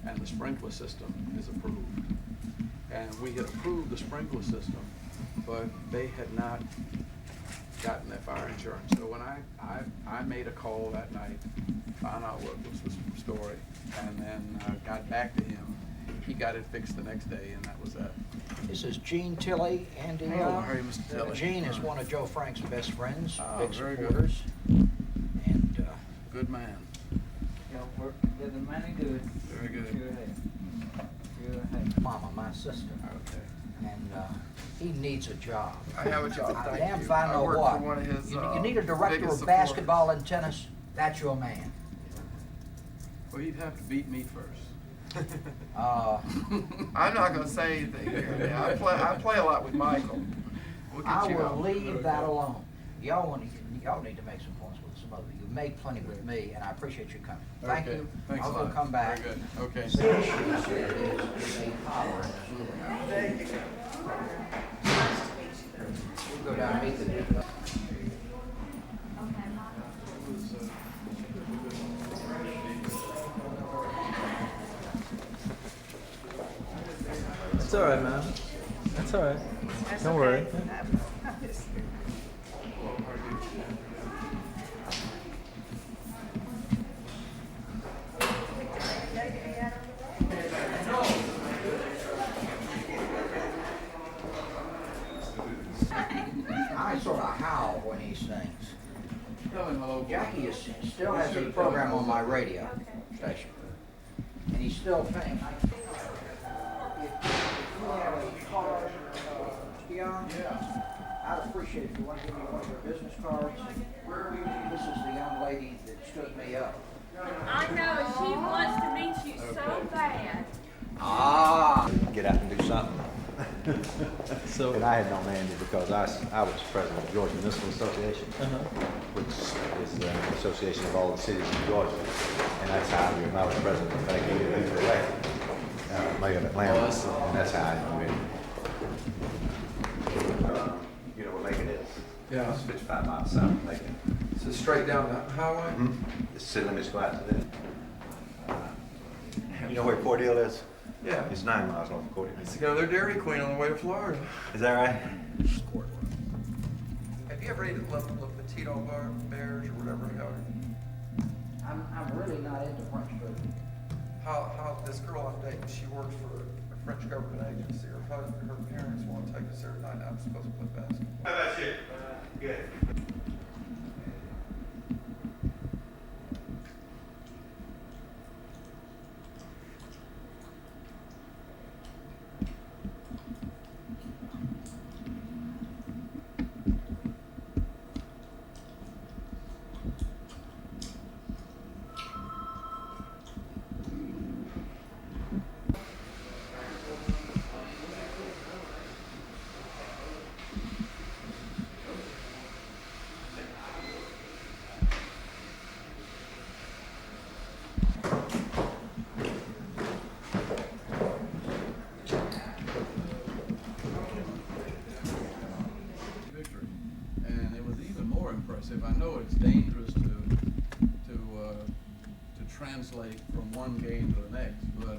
and the sprinkler system is approved. And we had approved the sprinkler system, but they had not gotten their fire insurance. So when I made a call that night, found out what was the story, and then got back to him. He got it fixed the next day, and that was that. this is Gene Tilley, Andy. Oh, how are you, Mr. Tilley? Gene is one of Joe Frank's best friends, Oh, big very good. supporters. And Good man. Y'all work together, mighty good. Very good. Sure have. Sure have. Mama, my sister. Okay. And he needs a job. I have a job, I thank damn you. if I I know work what. for one of his, You need a director biggest of supporters. basketball and tennis, that's your man. Well, he'd have to beat me first. I'm not gonna say anything here. Yeah, I play a lot with Michael. We'll get I you will on. leave that alone. Y'all need to make some points with some other. You've made plenty with me, and I appreciate you coming. Thank Okay, you. thanks a I'll lot. go come back. Very good. Okay. The issue is a tolerance. We'll go down and meet the. It's all right, man. That's all right. Don't worry. I sort of howl when he sings. Tell him hello. Jackie still has a program on my radio station, and he's still paying. Yeah. I'd appreciate it if you want to give me one of your business cards. This is the young lady that stood me up. I know, she wants to meet you so bad. Ah. Get out and do something. So, And I had known Andy because I was president of Georgia Municipal Association, which is an association of all the cities in Georgia. And that's how I knew him. I was president back then. He was elected mayor of Atlanta, and that's how I knew him. You know where Macon is? Yeah. It's 55 miles south of Macon. So straight down the highway? The city limits go out to there. You know where Cordell is? Yeah. It's 9 miles north of Cordell. It's to go to their Dairy Queen on the way to Florida. Is that right? Have you ever eaten Le Petit Bears or whatever? I'm really not into French food. How this girl I'm dating, she works for a French government agency. Her parents want to take us there tonight. I'm supposed to play basketball. How about you? Good. it's dangerous to translate from one game to the next, but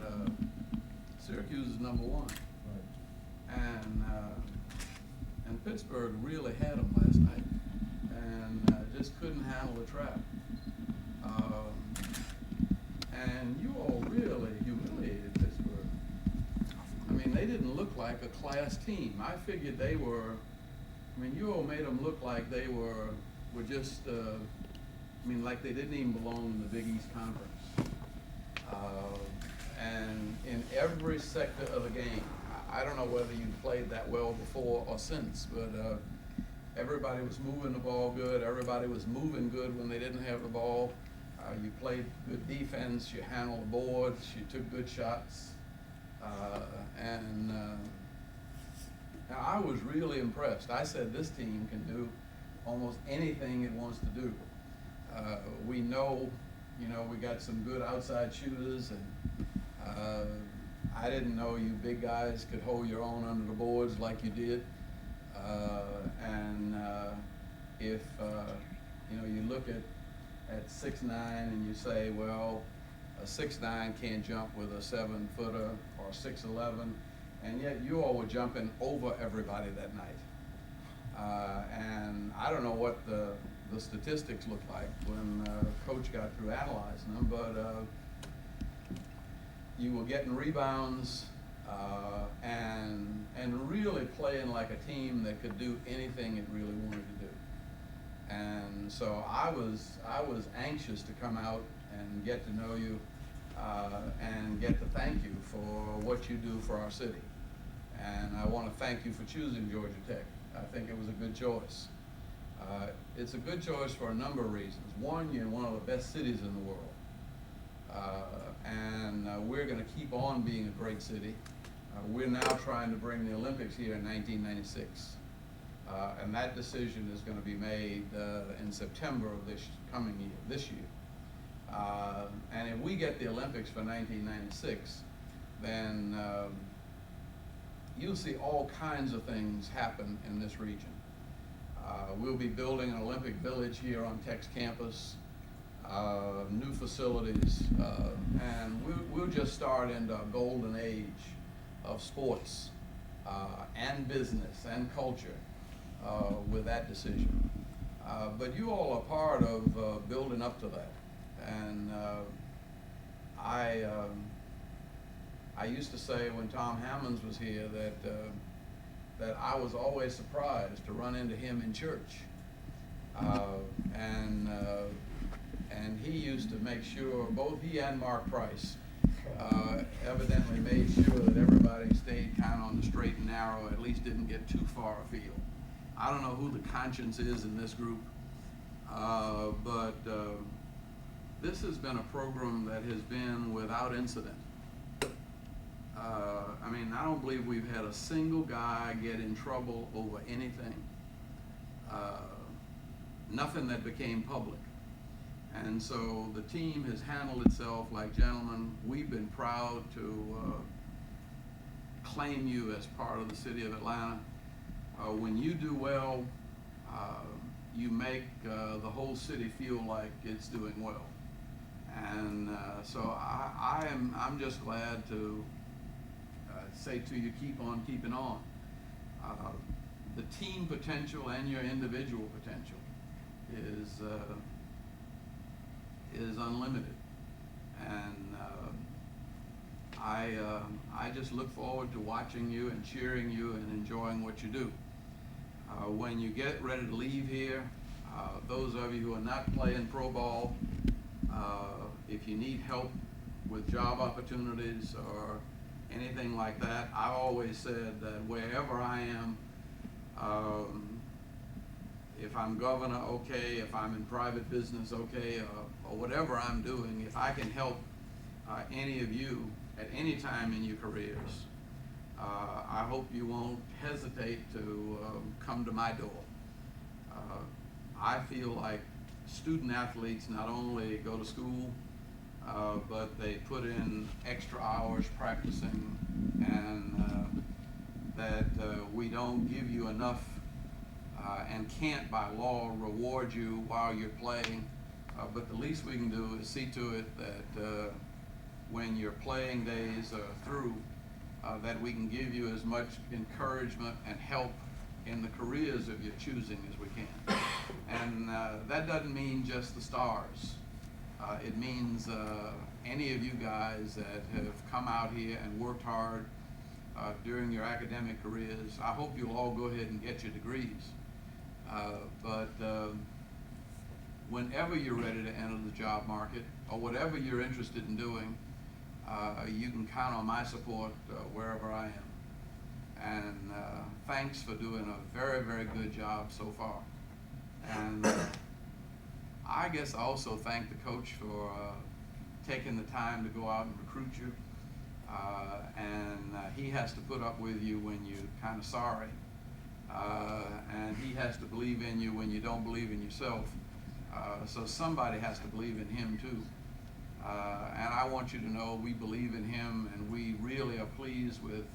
Syracuse is number one. And Pittsburgh really had them last night, and just couldn't handle the trap. And you all really humiliated Pittsburgh. I mean, they didn't look like a class team. I figured they were. I mean, you all made them look like they were just. I mean, like they didn't even belong in the Big East Conference. And in every sector of the game, I don't know whether you played that well before or since, but everybody was moving the ball good. Everybody was moving good when they didn't have the ball. You played good defense. You handled the boards. You took good shots. Now I was really impressed. I said this team can do almost anything it wants to do. We know, we got some good outside shooters, and I didn't know you big guys could hold your own under the boards like you did. If you look at 6'9" and you say, well, a 6'9" can't jump with a 7-footer or 6'11", and yet you all were jumping over everybody that night. And I don't know what the statistics look like when Coach got through analyzing them, but you were getting rebounds and really playing like a team that could do anything it really wanted to do. And so I was anxious to come out and get to know you and get to thank you for what you do for our city. And I want to thank you for choosing Georgia Tech. I think it was a good choice. It's a good choice for a number of reasons. One, you're in one of the best cities in the world. And we're going to keep on being a great city. We're now trying to bring the Olympics here in 1996. And that decision is going to be made in September of this year. And if we get the Olympics for 1996, then you'll see all kinds of things happen in this region. We'll be building an Olympic Village here on Tech's campus, new facilities, and we'll just start into a golden age of sports and business and culture with that decision. But you all are part of building up to that. And I used to say when Tom Hammonds was here that I was always surprised to run into him in church. And he used to make sure, both he and Mark Price evidently made sure that everybody stayed kind of on the straight and narrow, at least didn't get too far afield. I don't know who the conscience is in this group, but this has been a program that has been without incident. I mean, I don't believe we've had a single guy get in trouble over anything. Nothing that became public. And so the team has handled itself like gentlemen. We've been proud to claim you as part of the city of Atlanta. When you do well, you make the whole city feel like it's doing well. And so I'm just glad to say to you, keep on keeping on. The team potential and your individual potential is unlimited, and I just look forward to watching you and cheering you and enjoying what you do. When you get ready to leave here, those of you who are not playing pro ball, if you need help with job opportunities or anything like that, I always said that wherever I am, if I'm governor, okay, if I'm in private business, okay, or whatever I'm doing, if I can help any of you at any time in your careers, I hope you won't hesitate to come to my door. I feel like student athletes not only go to school, but they put in extra hours practicing, and that we don't give you enough and can't by law reward you while you're playing. But the least we can do is see to it that when your playing days are through, that we can give you as much encouragement and help in the careers of your choosing as we can. And that doesn't mean just the stars. It means any of you guys that have come out here and worked hard during your academic careers. I hope you'll all go ahead and get your degrees. But whenever you're ready to enter the job market, or whatever you're interested in doing, you can count on my support wherever I am. And thanks for doing a very, very good job so far. And I guess I also thank the coach for taking the time to go out and recruit you. And he has to put up with you when you're kind of sorry. And he has to believe in you when you don't believe in yourself. So somebody has to believe in him too. And I want you to know we believe in him, and we really are pleased with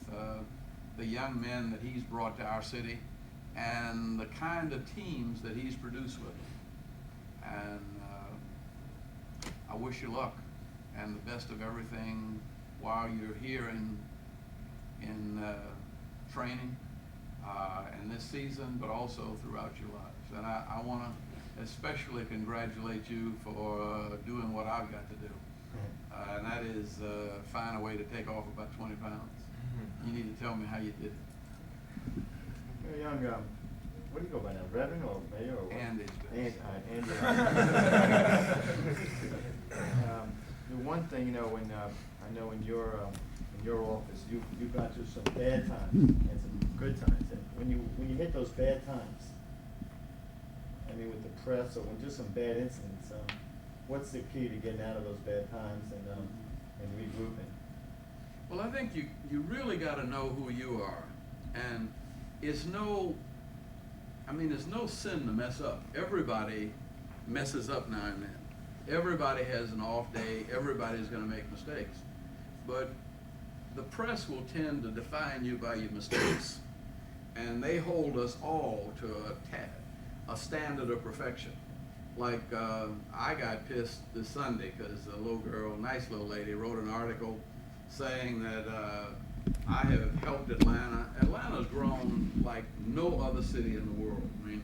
the young men that he's brought to our city and the kind of teams that he's produced with them. And I wish you luck and the best of everything while you're here in training in this season, but also throughout your lives. And I want to especially congratulate you for doing what I've got to do. And that is find a way to take off about 20 pounds. You need to tell me how you did it. Mayor Young, what do you go by now, Reverend or Mayor or what? Andy. Andy. The one thing, you know, when I know in your office, you got through some bad times and some good times. And when you hit those bad times, I mean, with the press or when just some bad incidents, what's the key to getting out of those bad times and regrouping? Well, I think you really got to know who you are, and there's no sin to mess up. Everybody messes up now and then. Everybody has an off day. Everybody's going to make mistakes, but the press will tend to define you by your mistakes, and they hold us all to a standard of perfection. Like I got pissed this Sunday because a little girl, nice little lady, wrote an article saying that I have helped Atlanta. Atlanta's grown like no other city in the world. I mean,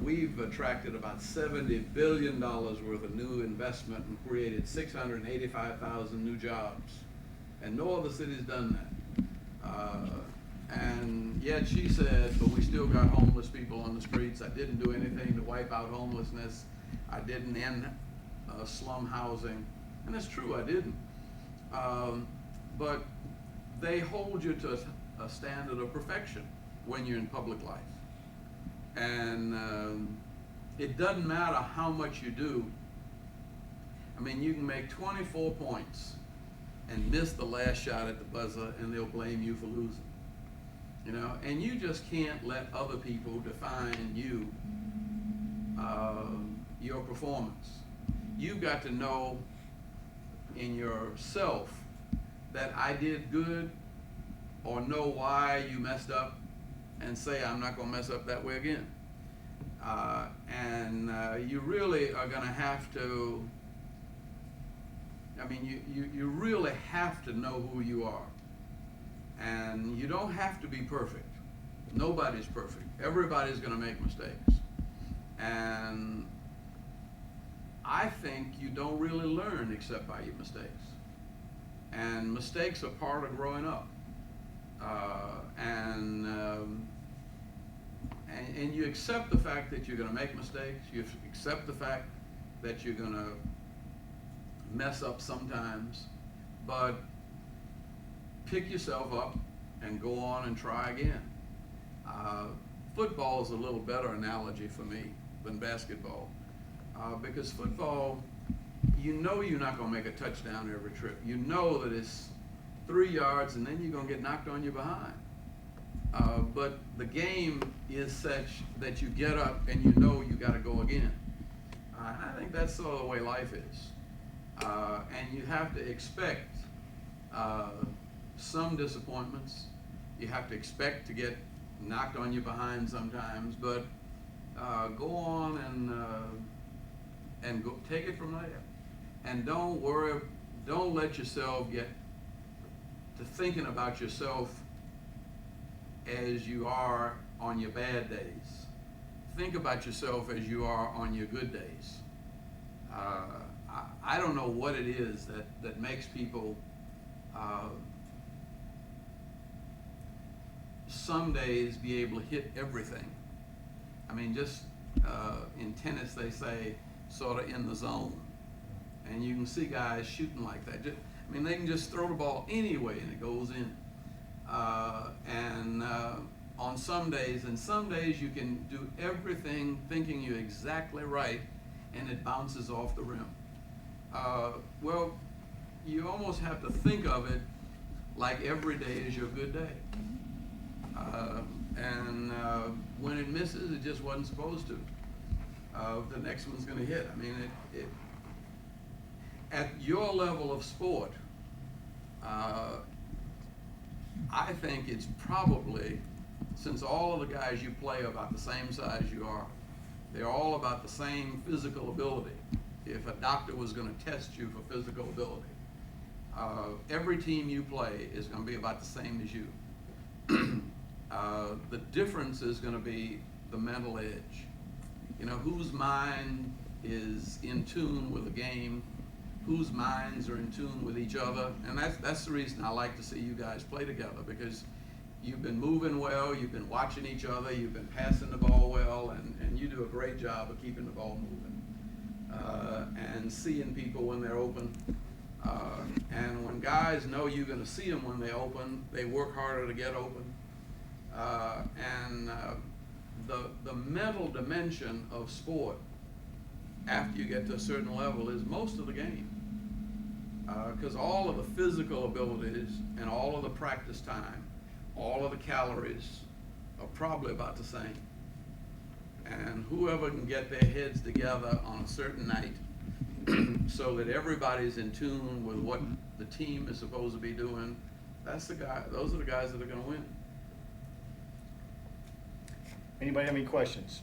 we've attracted about $70 billion worth of new investment and created 685,000 new jobs. And no other city's done that. And yet she said, but we still got homeless people on the streets. I didn't do anything to wipe out homelessness. I didn't end slum housing. And that's true, I didn't. But they hold you to a standard of perfection when you're in public life. And it doesn't matter how much you do. I mean, you can make 24 points and miss the last shot at the buzzer, and they'll blame you for losing. You know, and you just can't let other people define you, your performance. You've got to know in yourself that I did good, or know why you messed up, and say I'm not going to mess up that way again. And you really are going to have to, I mean, you really have to know who you are. And you don't have to be perfect. Nobody's perfect. Everybody's going to make mistakes. And I think you don't really learn except by your mistakes. And mistakes are part of growing up. And you accept the fact that you're going to make mistakes. You accept the fact that you're going to mess up sometimes. But pick yourself up and go on and try again. Football is a little better analogy for me than basketball, because football, you know you're not going to make a touchdown every trip. You know that it's 3 yards and then you're going to get knocked on your behind. But the game is such that you get up and you know you got to go again. I think that's sort of the way life is. And you have to expect some disappointments. You have to expect to get knocked on your behind sometimes, but go on and go take it from there. And don't worry, don't let yourself get to thinking about yourself as you are on your bad days. Think about yourself as you are on your good days. I don't know what it is that makes people some days be able to hit everything. I mean, just in tennis they say sort of in the zone. And you can see guys shooting like that. I mean, they can just throw the ball anyway and it goes in. On some days, and some days you can do everything thinking you're exactly right and it bounces off the rim. Well, you almost have to think of it like every day is your good day. When it misses, it just wasn't supposed to. The next one's gonna hit. I mean, at your level of sport, I think it's probably, since all of the guys you play are about the same size you are, they're all about the same physical ability. If a doctor was gonna test you for physical ability, every team you play is gonna be about the same as you. The difference is gonna be the mental edge. You know, whose mind is in tune with the game, whose minds are in tune with each other, and that's the reason I like to see you guys play together, because you've been moving well, you've been watching each other, you've been passing the ball well, and you do a great job of keeping the ball moving and seeing people when they're open. And when guys know you're going to see them when they're open, they work harder to get open. The mental dimension of sport after you get to a certain level is most of the game. Because all of the physical abilities and all of the practice time, all of the calories are probably about the same. And whoever can get their heads together on a certain night so that everybody's in tune with what the team is supposed to be doing, that's the guy. Those are the guys that are going to win. Anybody have any questions?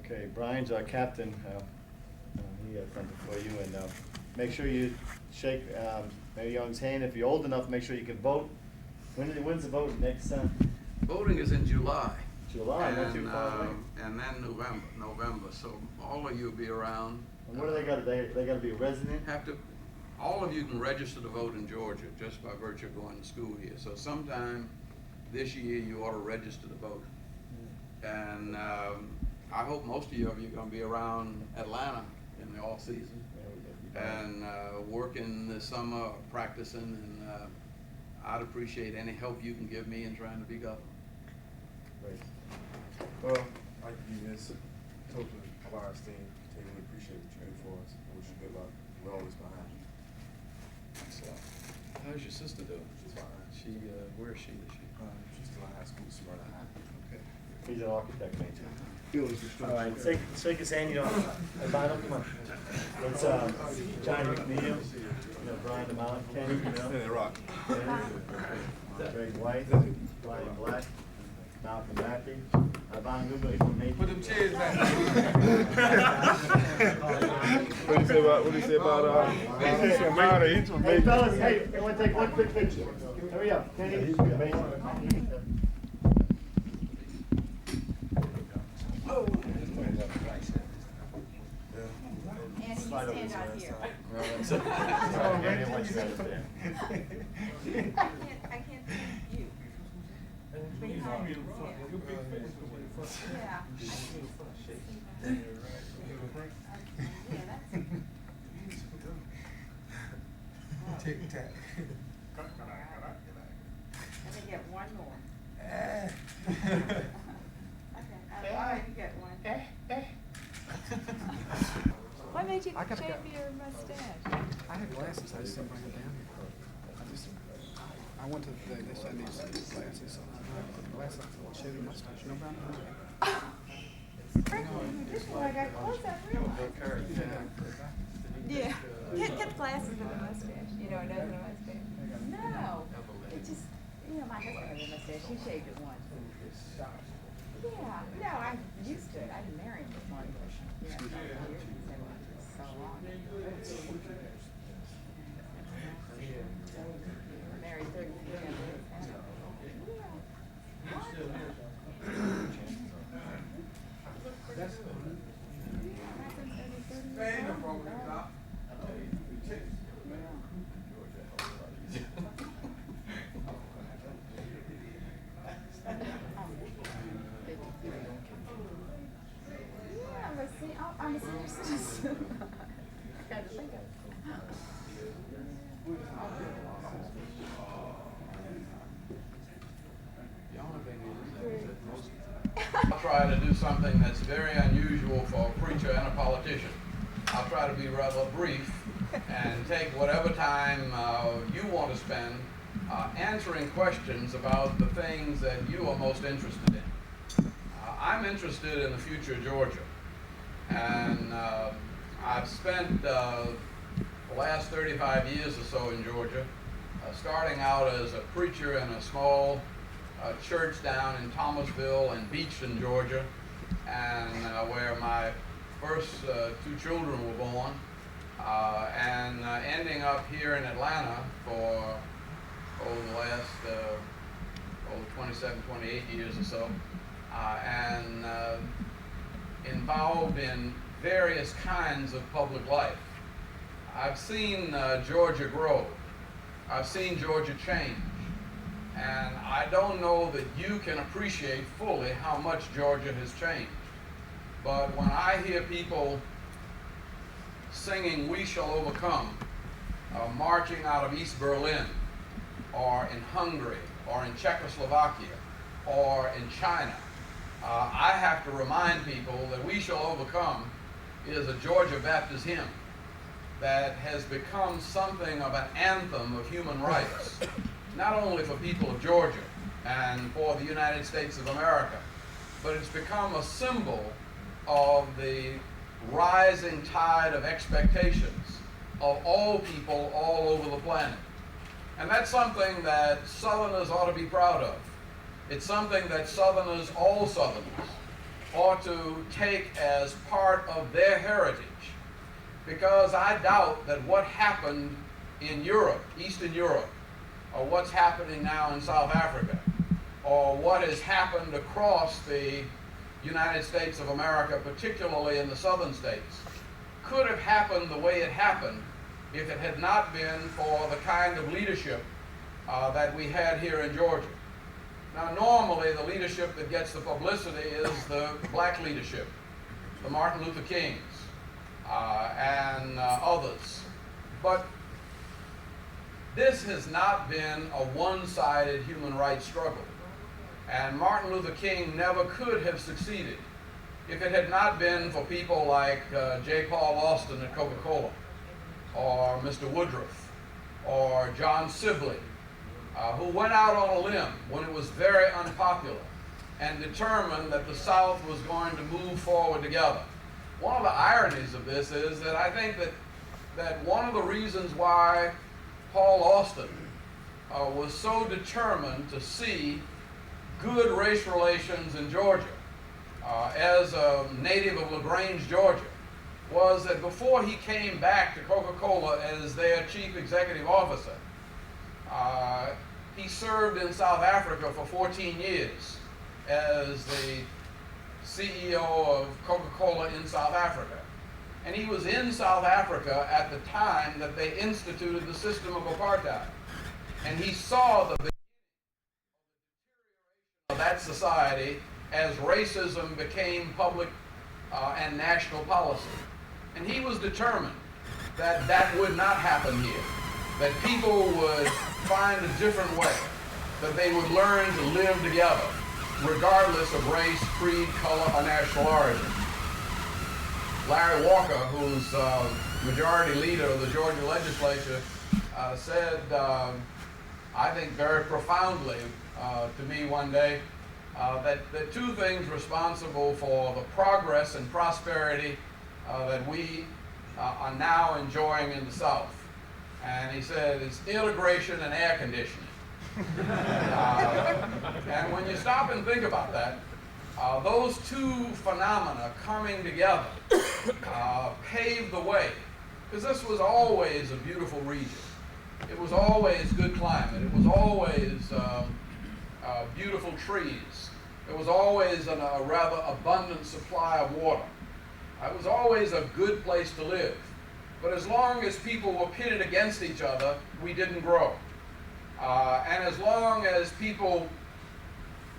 Okay, Brian's our captain. He has something for you, and make sure you shake Mayor Young's hand. If you're old enough, make sure you can vote. When's the vote next? Voting is in July. July, not too far away. And then November. So all of you will be around. And what do they got to? They got to be a resident. All of you can register to vote in Georgia just by virtue of going to school here. So sometime this year you ought to register to vote. And I hope most of you are going to be around Atlanta in the off season and working this summer, practicing, and I'd appreciate any help you can give me in trying to be governor. Great. Well, I'd like to give you this token of our esteem. We really appreciate what you do for us. I wish you good luck. We're always behind you. How's your sister doing? She's fine. Where is she? She's still in high school, Smyrna High. Okay. He's an architect, major. All right, shake his hand. You know, Albino, come on. It's Johnny McNeil. You know, Brian DeMolin, Kenny. You know. Yeah, rock. Greg White, Brian Black, Malcolm Mackey. Put them chairs back. What do you say about Hey fellas, hey, I want to take one quick picture. Hurry up, Kenny. Amazing. Slide over this way. I can't see you. Behind you. Yeah. Tic tac. Let me get one more. Okay, all right, you get one. What made you shave your mustache? I had glasses, I just didn't bring them down here. I went to they said these glasses, so I put glasses on, shave your mustache, no brown hair. I got close up real. Yeah. Get the glasses with a mustache. You know, it doesn't a mustache. No. It just, You know, my husband has a mustache. He shaved it once. Yeah, no, I'm used to it. I didn't marry him before. Yeah, so years and so long. We're married 33 years. I'm a senior citizen. I got to think of it. I'll try to do something that's very unusual for a preacher and a politician. I'll try to be rather brief and take whatever time you want to spend answering questions about the things that you are most interested in. I'm interested in the future of Georgia. And I've spent the last 35 years or so in Georgia, starting out as a preacher in a small church down in Thomasville and Beachton, Georgia, and where my first two children were born, and ending up here in Atlanta for the last 27, 28 years or so, and involved in various kinds of public life. I've seen Georgia grow. I've seen Georgia change. And I don't know that you can appreciate fully how much Georgia has changed. But when I hear people singing "We Shall Overcome," marching out of East Berlin, or in Hungary, or in Czechoslovakia, or in China, I have to remind people that "We Shall Overcome" is a Georgia Baptist hymn that has become something of an anthem of human rights, not only for people of Georgia and for the United States of America, but it's become a symbol of the rising tide of expectations of all people all over the planet. And that's something that Southerners ought to be proud of. It's something that Southerners, all Southerners, ought to take as part of their heritage, because I doubt that what happened in Europe, Eastern Europe, or what's happening now in South Africa, or what has happened across the United States of America, particularly in the southern states, could have happened the way it happened if it had not been for the kind of leadership that we had here in Georgia. Now, normally the leadership that gets the publicity is the black leadership, the Martin Luther Kings and others. But this has not been a one-sided human rights struggle. And Martin Luther King never could have succeeded if it had not been for people like J. Paul Austin at Coca-Cola, or Mr. Woodruff, or John Sibley, who went out on a limb when it was very unpopular and determined that the South was going to move forward together. One of the ironies of this is that I think that one of the reasons why Paul Austin was so determined to see good race relations in Georgia, as a native of LaGrange, Georgia, was that before he came back to Coca-Cola as their chief executive officer, he served in South Africa for 14 years as the CEO of Coca-Cola in South Africa. And he was in South Africa at the time that they instituted the system of apartheid. And he saw the beginning of that society as racism became public and national policy. And he was determined that that would not happen here, that people would find a different way, that they would learn to live together, regardless of race, creed, color, or national origin. Larry Walker, who's majority leader of the Georgia legislature, said, I think very profoundly to me one day, that two things responsible for the progress and prosperity that we are now enjoying in the South. And he said it's integration and air conditioning. And when you stop and think about that, those two phenomena coming together paved the way, because this was always a beautiful region. It was always good climate. It was always beautiful trees. It was always a rather abundant supply of water. It was always a good place to live. But as long as people were pitted against each other, we didn't grow. And as long as people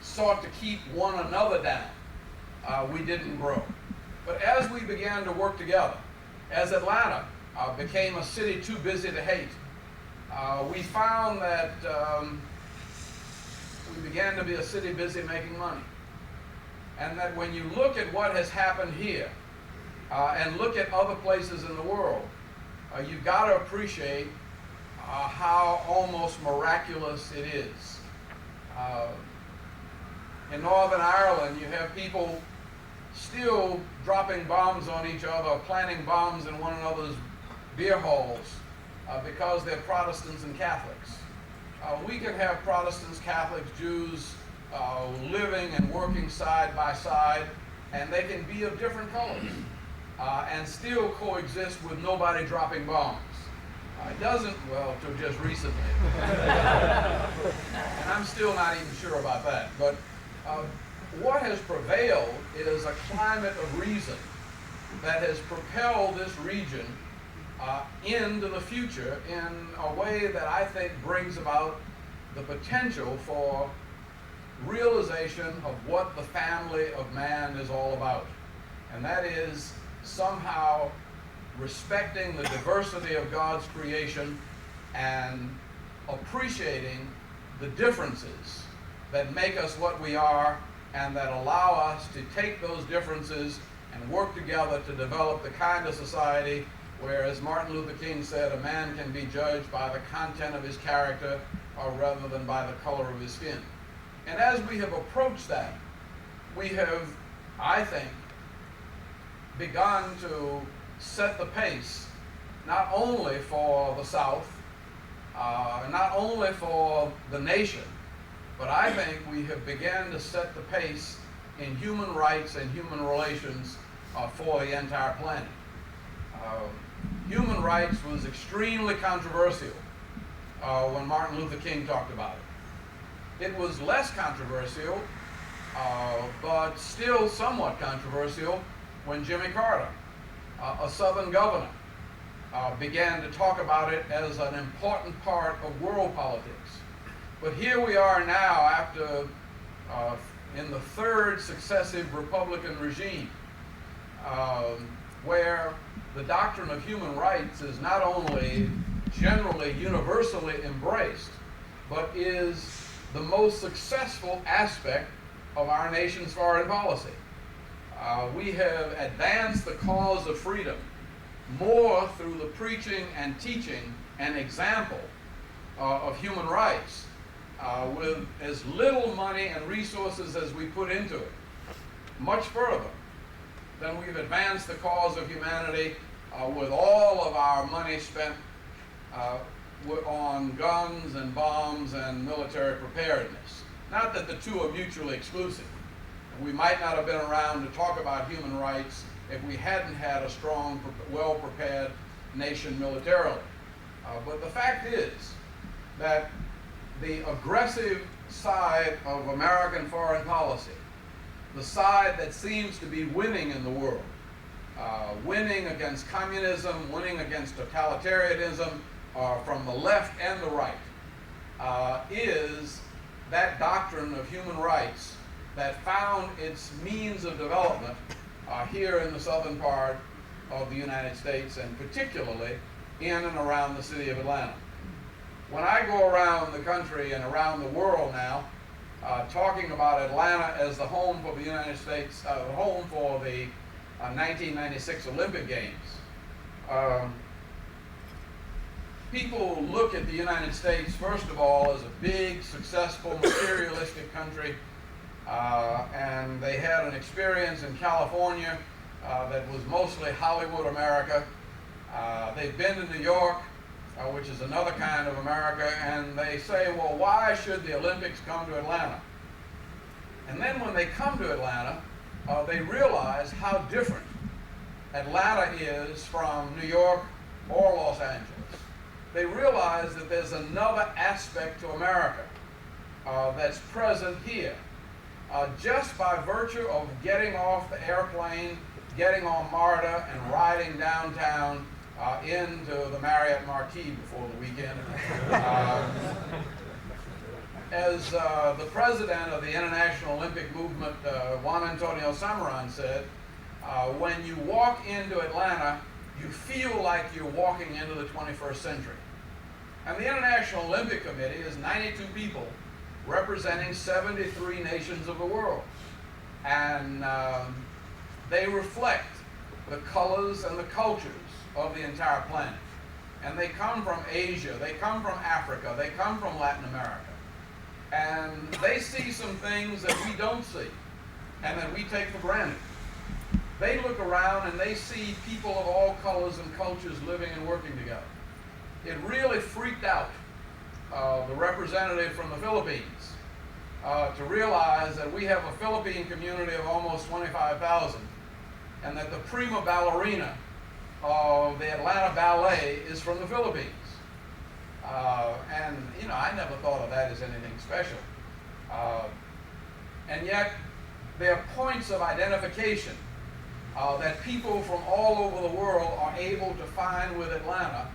sought to keep one another down, we didn't grow. But as we began to work together, as Atlanta became a city too busy to hate, we found that we began to be a city busy making money. And that when you look at what has happened here, and look at other places in the world, you've got to appreciate how almost miraculous it is. In Northern Ireland, you have people still dropping bombs on each other, planting bombs in one another's beer halls because they're Protestants and Catholics. We can have Protestants, Catholics, Jews living and working side by side, and they can be of different colors and still coexist with nobody dropping bombs. It doesn't, well, till just recently. And I'm still not even sure about that. But what has prevailed is a climate of reason that has propelled this region into the future in a way that I think brings about the potential for realization of what the family of man is all about. And that is somehow respecting the diversity of God's creation and appreciating the differences that make us what we are and that allow us to take those differences and work together to develop the kind of society where, as Martin Luther King said, a man can be judged by the content of his character rather than by the color of his skin. And as we have approached that, we have, I think, begun to set the pace not only for the South, not only for the nation, but I think we have begun to set the pace in human rights and human relations for the entire planet. Human rights was extremely controversial when Martin Luther King talked about it. It was less controversial, but still somewhat controversial when Jimmy Carter, a Southern governor, began to talk about it as an important part of world politics. But here we are now after, in the third successive Republican regime, where the doctrine of human rights is not only generally universally embraced, but is the most successful aspect of our nation's foreign policy. We have advanced the cause of freedom more through the preaching and teaching and example of human rights with as little money and resources as we put into it, much further than we've advanced the cause of humanity with all of our money spent on guns and bombs and military preparedness. Not that the two are mutually exclusive. We might not have been around to talk about human rights if we hadn't had a strong, well-prepared nation militarily. But the fact is that the aggressive side of American foreign policy, the side that seems to be winning in the world, winning against communism, winning against totalitarianism from the left and the right, is that doctrine of human rights that found its means of development here in the southern part of the United States, and particularly in and around the city of Atlanta. When I go around the country and around the world now, talking about Atlanta as the home for the United States, home for the 1996 Olympic Games, people look at the United States, first of all, as a big, successful, materialistic country, and they had an experience in California that was mostly Hollywood America. They've been to New York which is another kind of America, and they say, well, why should the Olympics come to Atlanta? And then when they come to Atlanta, they realize how different Atlanta is from New York or Los Angeles. They realize that there's another aspect to America that's present here. Just by virtue of getting off the airplane, getting on MARTA, and riding downtown into the Marriott Marquis before the weekend. As the president of the International Olympic Movement, Juan Antonio Samaran, said, when you walk into Atlanta, you feel like you're walking into the 21st century. And the International Olympic Committee is 92 people representing 73 nations of the world. And they reflect the colors and the cultures of the entire planet. And they come from Asia, they come from Africa, they come from Latin America. And they see some things that we don't see and that we take for granted. They look around and they see people of all colors and cultures living and working together. It really freaked out the representative from the Philippines to realize that we have a Philippine community of almost 25,000 and that the prima ballerina of the Atlanta Ballet is from the Philippines. And, you know, I never thought of that as anything special. And yet, there are points of identification that people from all over the world are able to find with Atlanta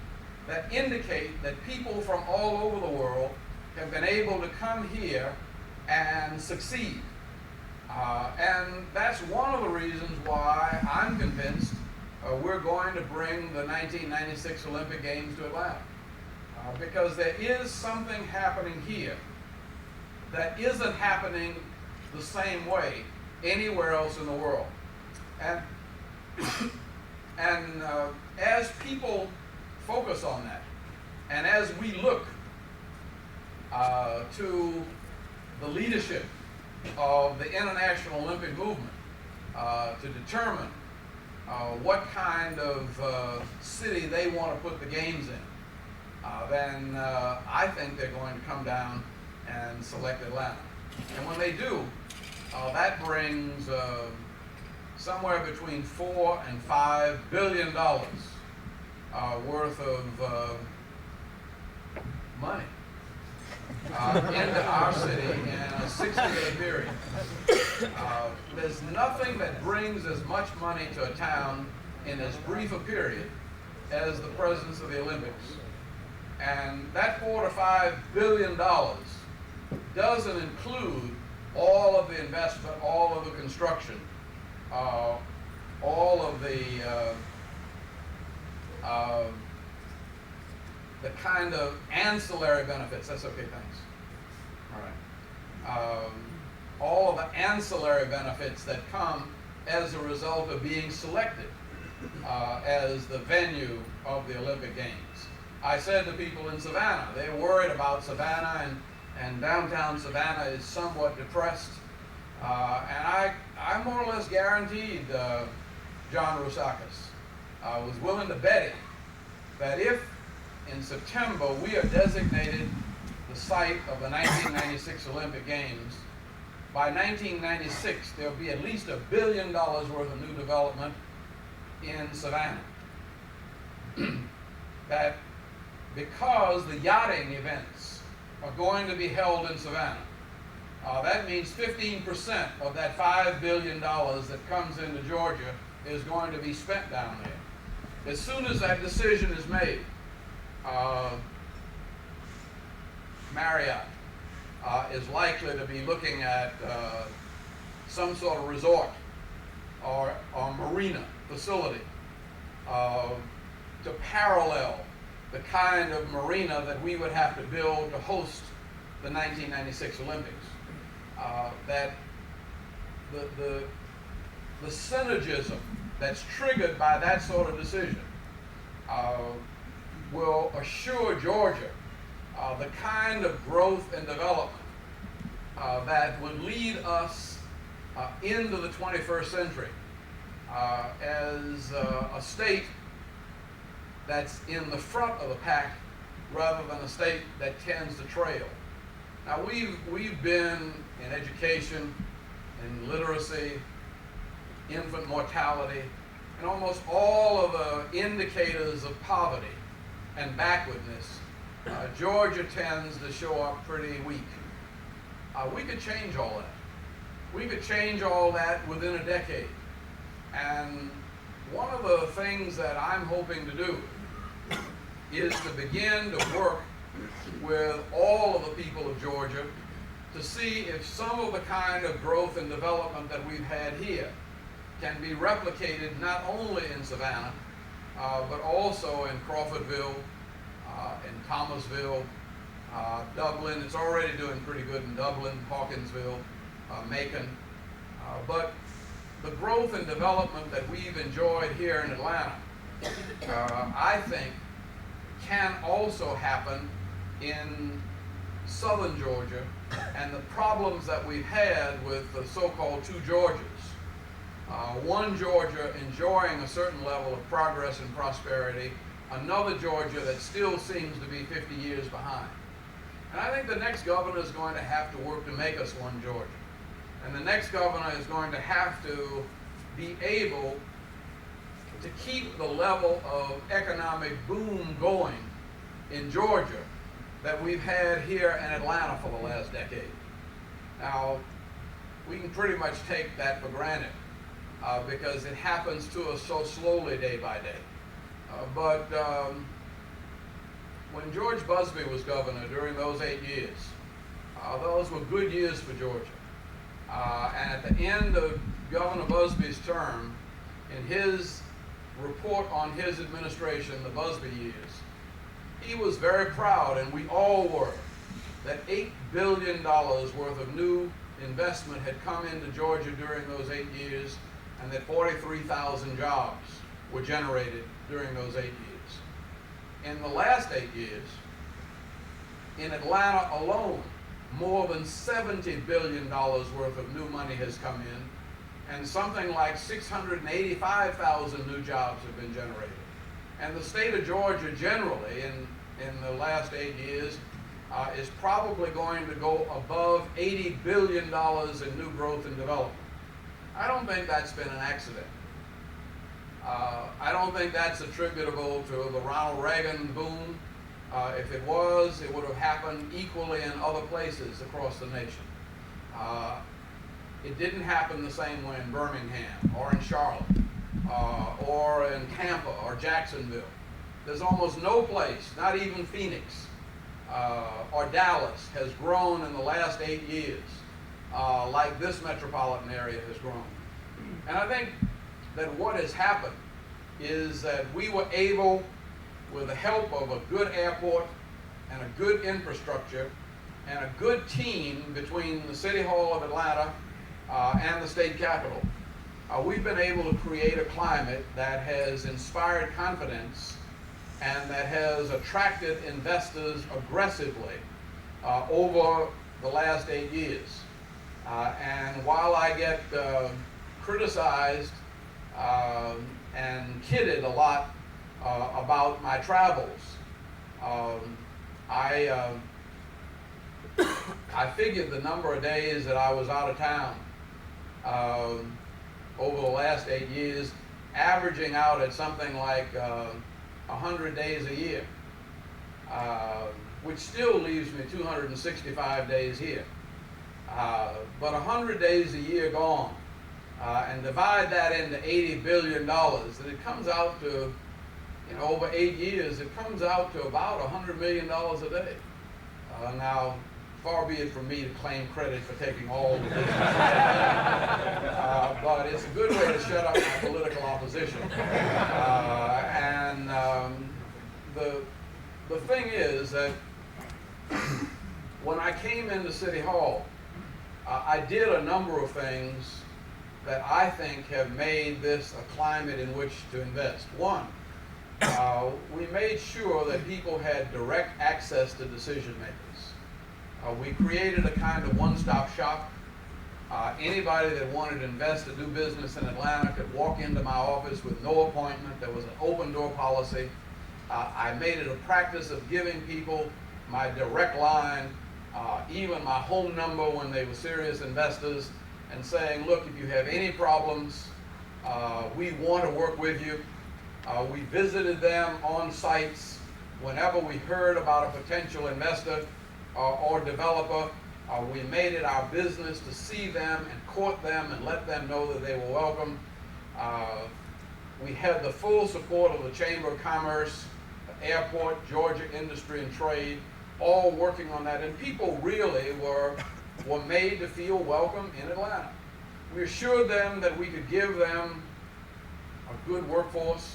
that indicate that people from all over the world have been able to come here and succeed. And that's one of the reasons why I'm convinced we're going to bring the 1996 Olympic Games to Atlanta. Because there is something happening here that isn't happening the same way anywhere else in the world. And, as people focus on that, and as we look to the leadership of the International Olympic Movement to determine what kind of city they want to put the games in, then I think they're going to come down and select Atlanta. And when they do, that brings somewhere between $4 and $5 billion worth of money into our city in a 60-day period. There's nothing that brings as much money to a town in as brief a period as the presence of the Olympics. And that $4 to $5 billion doesn't include all of the investment, all of the construction, all of the kind of ancillary benefits. That's okay, thanks. All right. All of the ancillary benefits that come as a result of being selected as the venue of the Olympic Games. I said to people in Savannah, they're worried about Savannah, and downtown Savannah is somewhat depressed. And I more or less guaranteed John Rousakis, was willing to bet it, that if in September we are designated the site of the 1996 Olympic Games, by 1996 there'll be at least $1 billion worth of new development in Savannah. That because the yachting events are going to be held in Savannah, that means 15% of that $5 billion that comes into Georgia is going to be spent down there. As soon as that decision is made, Marriott is likely to be looking at some sort of resort or marina facility to parallel the kind of marina that we would have to build to host the 1996 Olympics. That the synergism that's triggered by that sort of decision will assure Georgia the kind of growth and development that would lead us into the 21st century as a state that's in the front of the pack rather than a state that tends to trail. Now we've been in education, in literacy, infant mortality, and almost all of the indicators of poverty and backwardness. Georgia tends to show up pretty weak. We could change all that. We could change all that within a decade. And one of the things that I'm hoping to do is to begin to work with all of the people of Georgia to see if some of the kind of growth and development that we've had here can be replicated not only in Savannah, but also in Crawfordville, in Thomasville, Dublin. It's already doing pretty good in Dublin, Hawkinsville, Macon. But the growth and development that we've enjoyed here in Atlanta, I think, can also happen in southern Georgia, and the problems that we've had with the so-called two Georgias. One Georgia enjoying a certain level of progress and prosperity, another Georgia that still seems to be 50 years behind. And I think the next governor is going to have to work to make us one Georgia. And the next governor is going to have to be able to keep the level of economic boom going in Georgia that we've had here in Atlanta for the last decade. Now, we can pretty much take that for granted because it happens to us so slowly day by day. But when George Busby was governor during those 8 years, those were good years for Georgia. And at the end of Governor Busby's term, in his report on his administration, the Busby years, he was very proud, and we all were, that $8 billion worth of new investment had come into Georgia during those 8 years, and that 43,000 jobs were generated during those 8 years. In the last 8 years, in Atlanta alone, more than $70 billion worth of new money has come in, and something like 685,000 new jobs have been generated. And the state of Georgia generally, in the last 8 years, is probably going to go above $80 billion in new growth and development. I don't think that's been an accident. I don't think that's attributable to the Ronald Reagan boom. If it was, it would have happened equally in other places across the nation. It didn't happen the same way in Birmingham or in Charlotte or in Tampa or Jacksonville. There's almost no place, not even Phoenix or Dallas, has grown in the last 8 years like this metropolitan area has grown. And I think that what has happened is that we were able, with the help of a good airport and a good infrastructure and a good team between the City Hall of Atlanta and the state capitol, we've been able to create a climate that has inspired confidence and that has attracted investors aggressively over the last 8 years. And while I get criticized and kidded a lot about my travels, I figured the number of days that I was out of town over the last 8 years, averaging out at something like 100 days a year, which still leaves me 265 days here. But 100 days a year gone, and divide that into $80 billion, and it comes out to, over 8 years, it comes out to about $100 million a day. Now, far be it from me to claim credit for taking all the business, but it's a good way to shut up my political opposition. The thing is that when I came into City Hall, I did a number of things that I think have made this a climate in which to invest. One, we made sure that people had direct access to decision makers. We created a kind of one-stop shop. Anybody that wanted to invest or do business in Atlanta could walk into my office with no appointment. There was an open door policy. I made it a practice of giving people my direct line, even my home number when they were serious investors, and saying, look, if you have any problems, we want to work with you. We visited them on sites whenever we heard about a potential investor or developer. We made it our business to see them and court them and let them know that they were welcome. We had the full support of the Chamber of Commerce, Airport, Georgia Industry and Trade, all working on that. And people really were made to feel welcome in Atlanta. We assured them that we could give them a good workforce.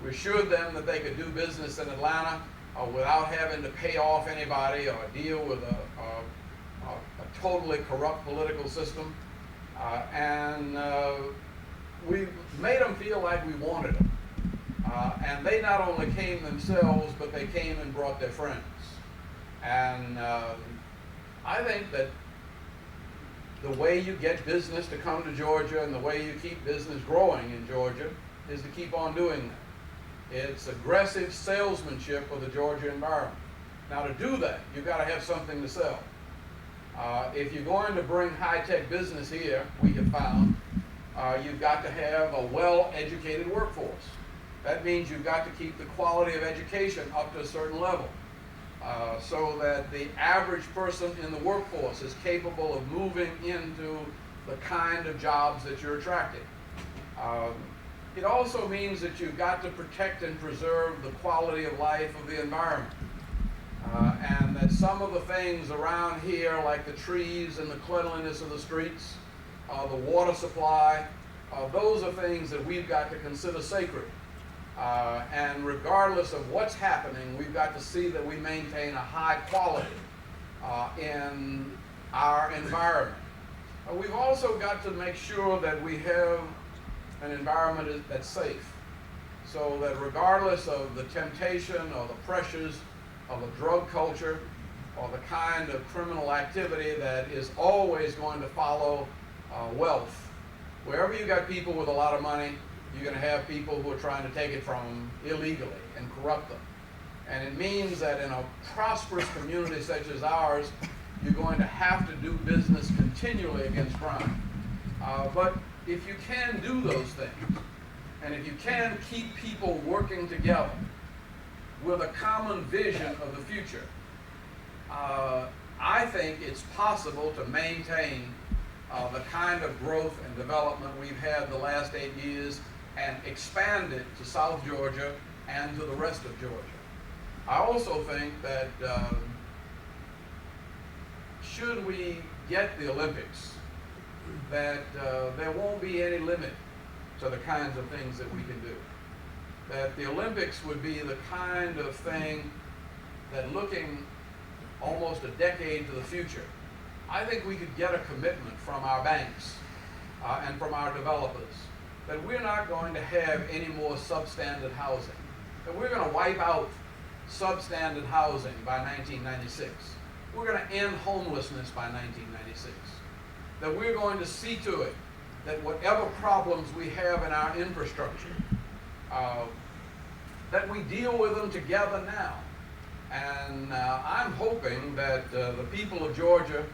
We assured them that they could do business in Atlanta without having to pay off anybody or deal with a totally corrupt political system. We made them feel like we wanted them. And they not only came themselves, but they came and brought their friends. And I think that the way you get business to come to Georgia and the way you keep business growing in Georgia is to keep on doing that. It's aggressive salesmanship of the Georgia environment. Now, to do that, you've got to have something to sell. If you're going to bring high-tech business here, we have found, you've got to have a well-educated workforce. That means you've got to keep the quality of education up to a certain level, so that the average person in the workforce is capable of moving into the kind of jobs that you're attracting. It also means that you've got to protect and preserve the quality of life of the environment. And that some of the things around here, like the trees and the cleanliness of the streets, the water supply, those are things that we've got to consider sacred. And regardless of what's happening, we've got to see that we maintain a high quality in our environment. We've also got to make sure that we have an environment that's safe, so that regardless of the temptation or the pressures of a drug culture or the kind of criminal activity that is always going to follow wealth, wherever you got people with a lot of money, you're going to have people who are trying to take it from them illegally and corrupt them. And it means that in a prosperous community such as ours, you're going to have to do business continually against crime. But if you can do those things, and if you can keep people working together with a common vision of the future, I think it's possible to maintain the kind of growth and development we've had the last 8 years and expand it to South Georgia and to the rest of Georgia. I also think that should we get the Olympics, that there won't be any limit to the kinds of things that we can do. That the Olympics would be the kind of thing that, looking almost a decade to the future, I think we could get a commitment from our banks and from our developers that we're not going to have any more substandard housing, that we're going to wipe out substandard housing by 1996. We're going to end homelessness by 1996. That we're going to see to it that whatever problems we have in our infrastructure, that we deal with them together now. And I'm hoping that the people of Georgia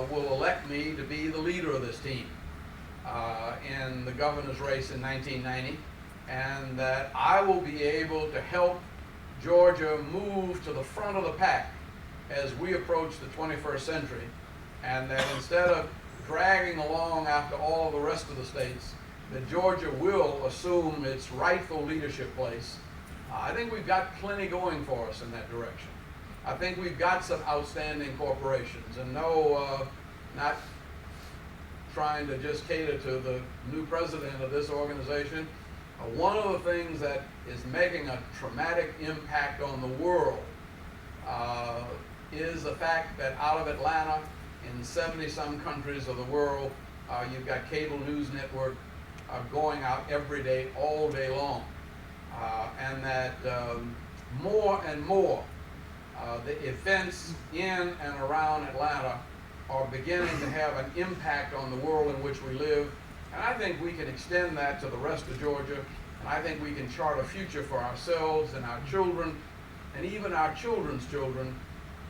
will elect me to be the leader of this team in the governor's race in 1990, and that I will be able to help Georgia move to the front of the pack as we approach the 21st century, and that instead of dragging along after all the rest of the states, that Georgia will assume its rightful leadership place. I think we've got plenty going for us in that direction. I think we've got some outstanding corporations, and no, not trying to just cater to the new president of this organization. One of the things that is making a traumatic impact on the world is the fact that out of Atlanta, in 70-some countries of the world, you've got cable news network going out every day, all day long. And that more and more the events in and around Atlanta are beginning to have an impact on the world in which we live. And I think we can extend that to the rest of Georgia, I think we can chart a future for ourselves and our children, and even our children's children,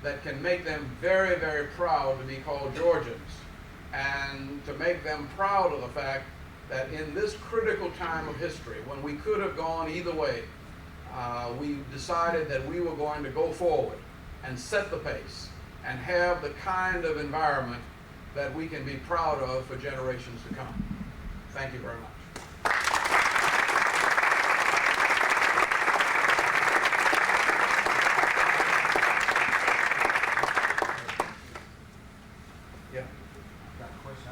that can make them very, very proud to be called Georgians, and to make them proud of the fact that in this critical time of history, when we could have gone either way, we decided that we were going to go forward and set the pace and have the kind of environment that we can be proud of for generations to come. Thank you very much. Yeah. Got a question.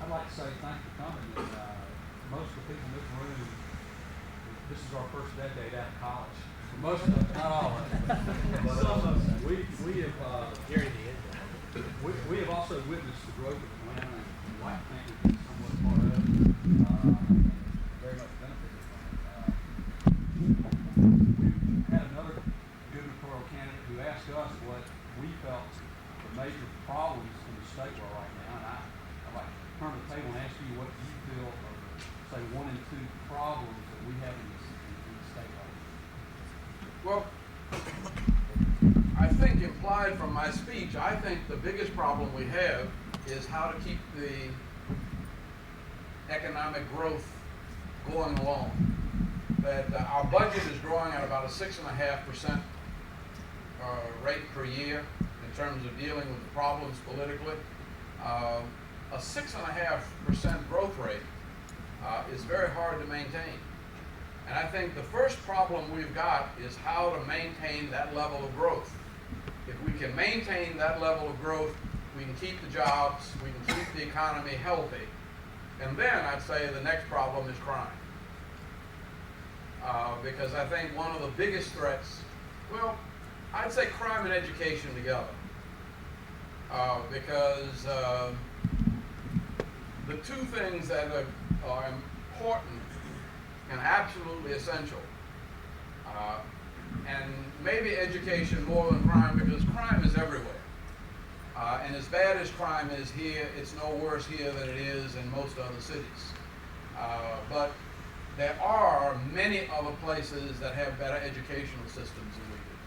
I'd like to say thank you for coming. And, most of the people in this room, this is our first decade out of college. Most of us, not all of us. Some of us, we have also witnessed the growth of Atlanta, and white family is somewhat part of it, and very much benefited from it. We had another gubernatorial candidate who asked us what we felt the major problems in the state were right now, and I'd like to turn the table and ask you what you feel are the, say, 1 and 2 problems that we have in the state right now. Well, I think implied from my speech, I think the biggest problem we have is how to keep the economic growth going along. That our budget is growing at about a 6.5% rate per year in terms of dealing with the problems politically. A 6.5% growth rate is very hard to maintain. And I think the first problem we've got is how to maintain that level of growth. If we can maintain that level of growth, we can keep the jobs, we can keep the economy healthy. And then I'd say the next problem is crime. Because I think one of the biggest threats, well, I'd say crime and education together. Because the two things that are important and absolutely essential, and maybe education more than crime, because crime is everywhere. And as bad as crime is here, it's no worse here than it is in most other cities. But there are many other places that have better educational systems than we do.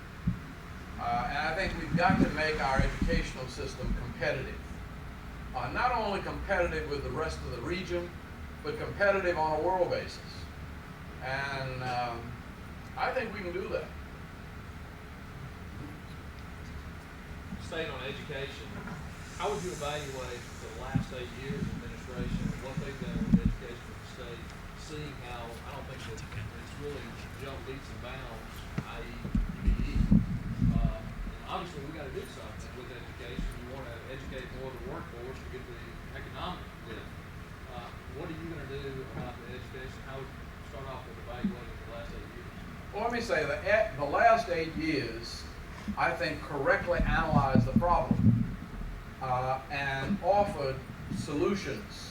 And I think we've got to make our educational system competitive. Not only competitive with the rest of the region, but competitive on a world basis. And I think we can do that. Staying on education, how would you evaluate the last 8 years of administration, what they've done with education in the state, seeing how, I don't think that it's really jumped leaps and bounds, i.e. PPE. Obviously, we got to do something with education. You want to educate more of the workforce to get the economic lift. What are you going to do about the education? How would you start off with evaluating the last 8 years? Well, let me say that the last 8 years, I think, correctly analyzed the problem and offered solutions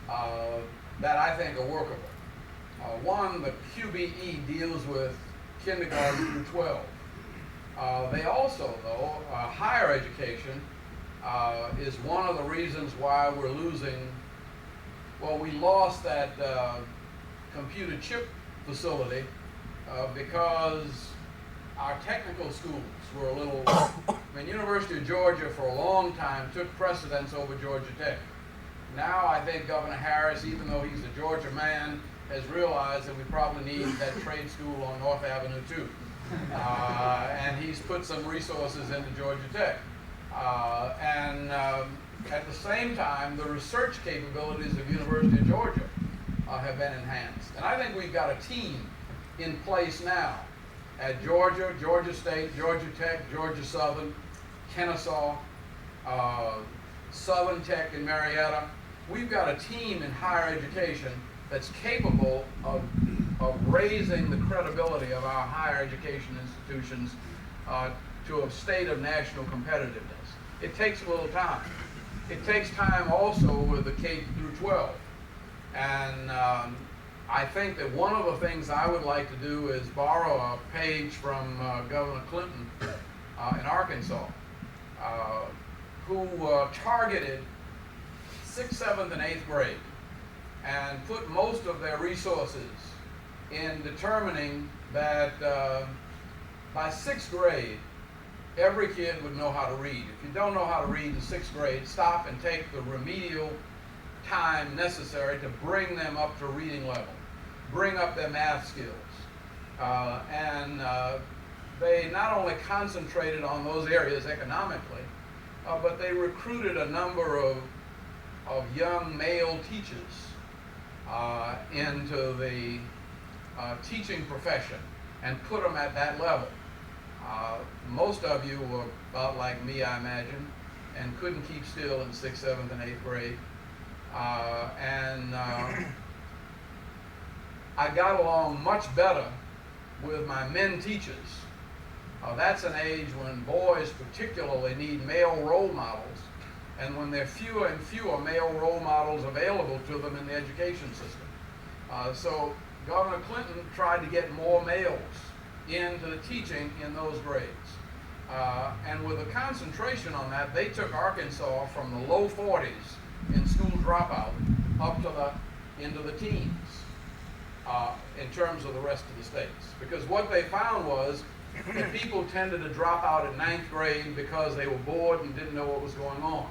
that I think are workable. One, the QBE deals with kindergarten through 12. They also, though, higher education is one of the reasons why we're losing. Well, we lost that computer chip facility because our technical schools were a little, I mean, University of Georgia for a long time took precedence over Georgia Tech. Now I think Governor Harris, even though he's a Georgia man, has realized that we probably need that trade school on North Avenue too. And he's put some resources into Georgia Tech. At the same time, the research capabilities of University of Georgia have been enhanced. And I think we've got a team in place now at Georgia, Georgia State, Georgia Tech, Georgia Southern, Kennesaw, Southern Tech in Marietta. We've got a team in higher education that's capable of raising the credibility of our higher education institutions to a state of national competitiveness. It takes a little time. It takes time also with the K through 12. And I think that one of the things I would like to do is borrow a page from Governor Clinton in Arkansas, who targeted 6th, 7th, and 8th grade and put most of their resources in determining that by 6th grade, every kid would know how to read. If you don't know how to read in 6th grade, stop and take the remedial time necessary to bring them up to reading level, bring up their math skills. They not only concentrated on those areas economically, but they recruited a number of young male teachers into the teaching profession and put them at that level. Most of you were about like me, I imagine, and couldn't keep still in 6th, 7th, and 8th grade. I got along much better with my men teachers. That's an age when boys particularly need male role models, and when there are fewer and fewer male role models available to them in the education system. So Governor Clinton tried to get more males into the teaching in those grades. And with a concentration on that, they took Arkansas from the low 40s in school dropout up to into the teens in terms of the rest of the states. Because what they found was that people tended to drop out at 9th grade because they were bored and didn't know what was going on.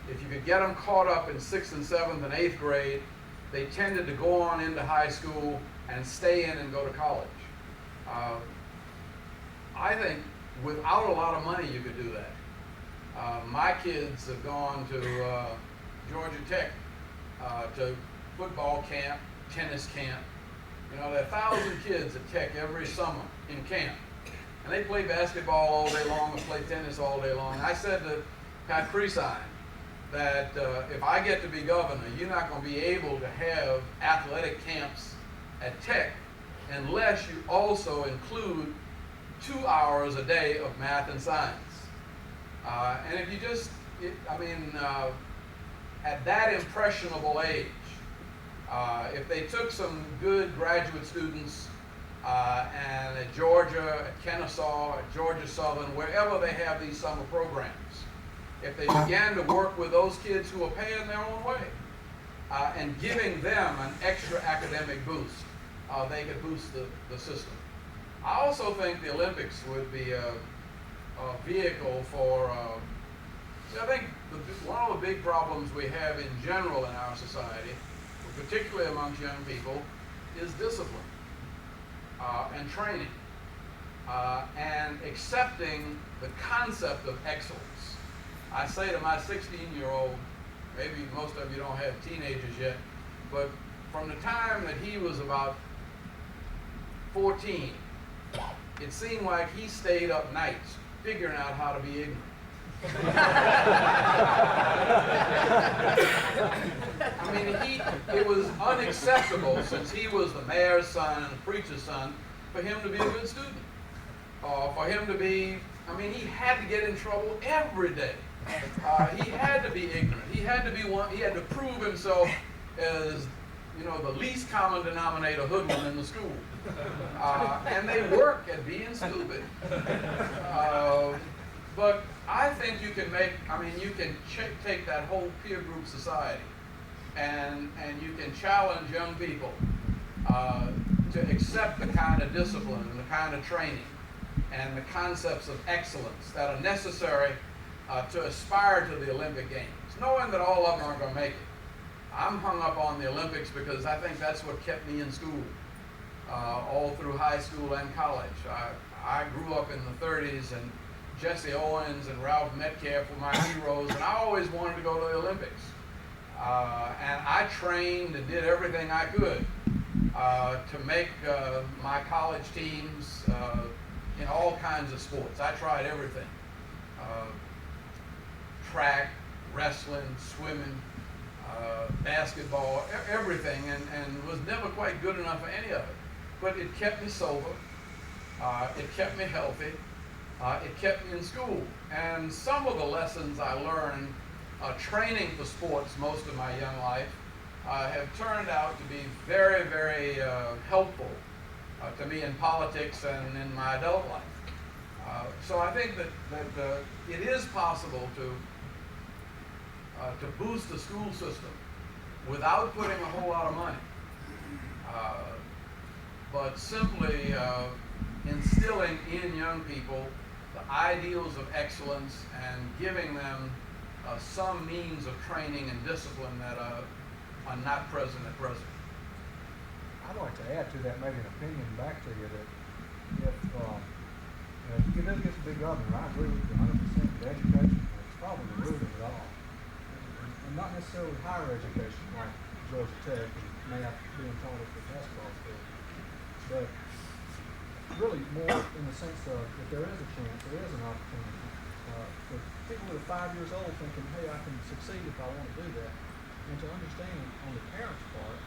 If you could get them caught up in 6th and 7th and 8th grade, they tended to go on into high school and stay in and go to college. I think without a lot of money you could do that. My kids have gone to Georgia Tech to football camp, tennis camp. You know, there are 1,000 kids at Tech every summer in camp. And they play basketball all day long and play tennis all day long. I said to Pat Creasine that if I get to be governor, you're not going to be able to have athletic camps at Tech unless you also include 2 hours a day of math and science. And if you just, at that impressionable age, if they took some good graduate students and at Georgia, at Kennesaw, at Georgia Southern, wherever they have these summer programs, if they began to work with those kids who are paying their own way and giving them an extra academic boost, they could boost the system. I also think the Olympics would be a vehicle for, I think one of the big problems we have in general in our society, particularly amongst young people, is discipline and training and accepting the concept of excellence. I say to my 16-year-old, maybe most of you don't have teenagers yet, but from the time that he was about 14, it seemed like he stayed up nights figuring out how to be ignorant. I mean, it was unacceptable, since he was the mayor's son and the preacher's son, for him to be a good student. For him to be, he had to get in trouble every day. He had to be ignorant. He had to to prove himself as, the least common denominator hoodlum in the school. And they work at being stupid. But I think you can take that whole peer group society and you can challenge young people to accept the kind of discipline and the kind of training and the concepts of excellence that are necessary to aspire to the Olympic Games, knowing that all of them aren't going to make it. I'm hung up on the Olympics because I think that's what kept me in school all through high school and college. I grew up in the 30s, and Jesse Owens and Ralph Metcalf were my heroes, and I always wanted to go to the Olympics. And I trained and did everything I could to make my college teams in all kinds of sports. I tried everything. Track, wrestling, swimming, basketball, everything, and was never quite good enough for any of it. But it kept me sober, it kept me healthy, it kept me in school. And some of the lessons I learned training for sports most of my young life have turned out to be very, very helpful to me in politics and in my adult life. So I think that it is possible to boost the school system without putting a whole lot of money. but simply instilling in young people the ideals of excellence and giving them some means of training and discipline that are not present at present. I'd like to add to that, maybe an opinion back to you, that if you do get to be governor, I agree with you 100% that education is probably the root of it all. And not necessarily higher education like Georgia Tech and math being taught at the basketball school, but really more in the sense of if there is a chance, there is an opportunity for people that are 5 years old thinking, hey, I can succeed if I want to do that, and to understand on the parents' part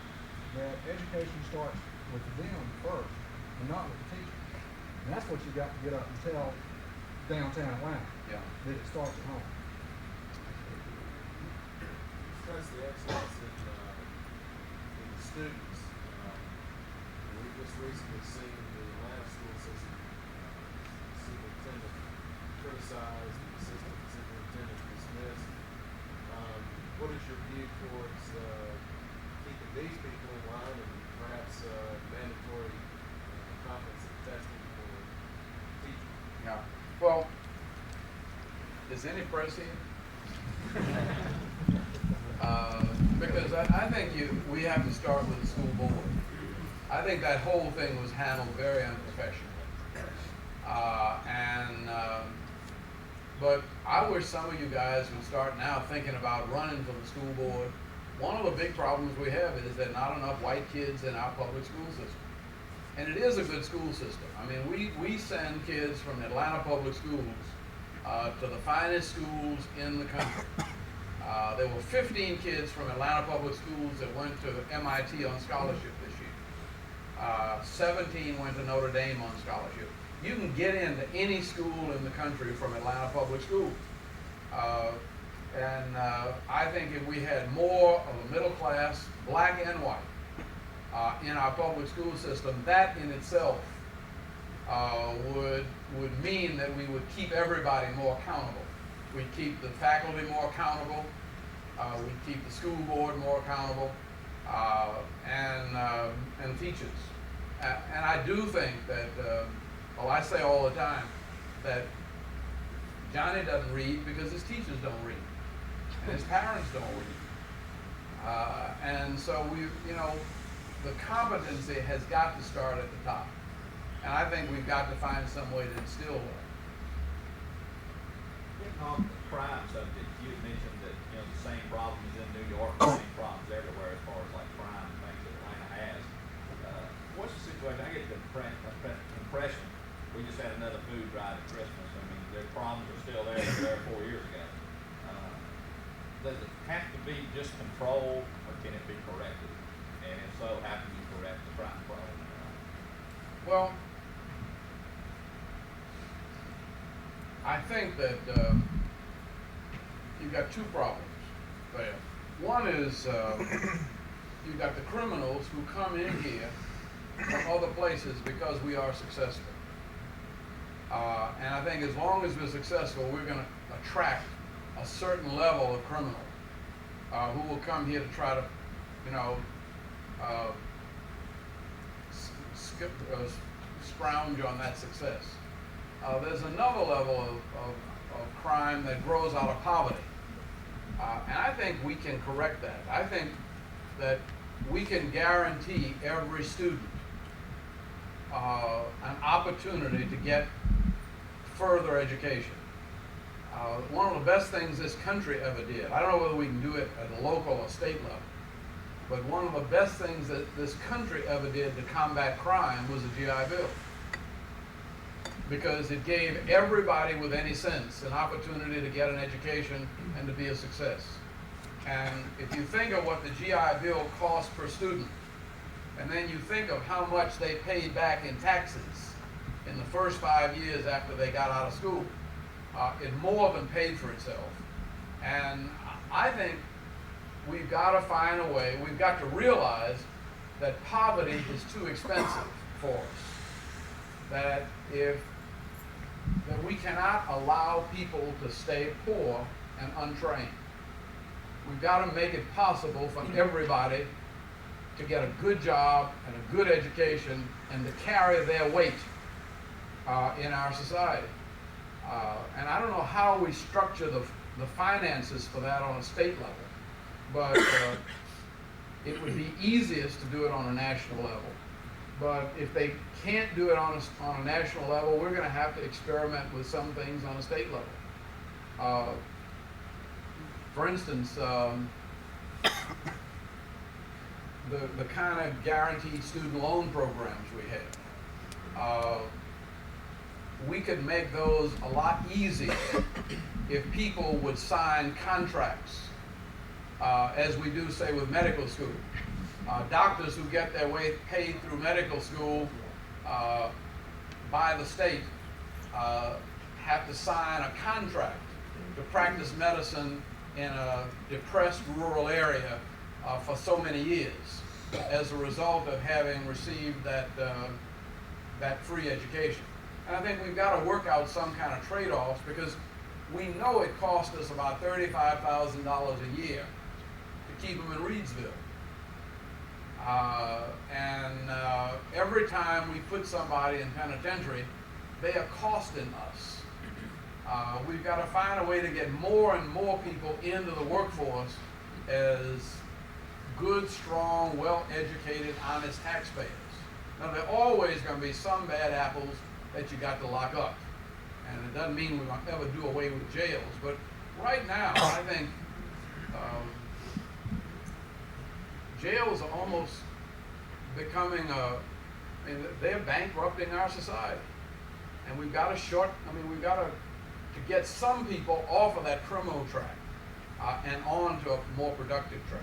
that education starts with them first and not with the teacher. And that's what you got to get up and tell downtown Atlanta, that it starts at home. Stress the excellence in the students. We just recently seen the Atlanta school system superintendent criticized, the assistant superintendent dismissed. What is your view towards keeping these people in line and perhaps mandatory competency testing for teachers? Yeah. Well, is any press here? Because I think we have to start with the school board. I think that whole thing was handled very unprofessionally. But I wish some of you guys would start now thinking about running for the school board. One of the big problems we have is that not enough white kids in our public school system. And it is a good school system. I mean, we send kids from Atlanta public schools to the finest schools in the country. There were 15 kids from Atlanta public schools that went to MIT on scholarship this year. 17 went to Notre Dame on scholarship. You can get into any school in the country from Atlanta public schools. I think if we had more of a middle class, black and white, in our public school system, that in itself would mean that we would keep everybody more accountable. We'd keep the faculty more accountable. We'd keep the school board more accountable, and teachers. And I do think that, I say all the time that Johnny doesn't read because his teachers don't read, and his parents don't read. And so the competency has got to start at the top. And I think we've got to find some way to instill that. Getting on the crime subject, you had mentioned that the same problems in New York, the same problems everywhere as far as like crime and things that Atlanta has. What's the situation? I get the impression we just had another food drive at Christmas. I mean, their problems are still there. They were 4 years ago. Does it have to be just controlled, or can it be corrected? And if so, how can you correct the crime problem? Well, I think that you've got two problems there. One is you've got the criminals who come in here from other places because we are successful. And I think as long as we're successful, we're going to attract a certain level of criminal who will come here to try to, scrounge on that success. There's another level of crime that grows out of poverty. And I think we can correct that. I think that we can guarantee every student an opportunity to get further education. One of the best things this country ever did, I don't know whether we can do it at a local or state level, but one of the best things that this country ever did to combat crime was the GI Bill. Because it gave everybody with any sense an opportunity to get an education and to be a success. And if you think of what the GI Bill cost per student, and then you think of how much they paid back in taxes in the first 5 years after they got out of school, it more than paid for itself. And I think we've got to find a way, we've got to realize that poverty is too expensive for us. That we cannot allow people to stay poor and untrained. We've got to make it possible for everybody to get a good job and a good education and to carry their weight in our society. And I don't know how we structure the finances for that on a state level, but it would be easiest to do it on a national level. But if they can't do it on a national level, we're going to have to experiment with some things on a state level. For instance, the kind of guaranteed student loan programs we have. We could make those a lot easier if people would sign contracts, as we do, say, with medical school. Doctors who get their way paid through medical school by the state have to sign a contract to practice medicine in a depressed rural area for so many years as a result of having received that free education. And I think we've got to work out some kind of trade-offs, because we know it costs us about $35,000 a year to keep them in Reedsville. Every time we put somebody in penitentiary, they are costing us. We've got to find a way to get more and more people into the workforce as good, strong, well-educated, honest taxpayers. Now, there are always going to be some bad apples that you got to lock up. And it doesn't mean we're going to ever do away with jails. But right now, I think jails are almost becoming they're bankrupting our society. And we've got to get some people off of that criminal track and on to a more productive track.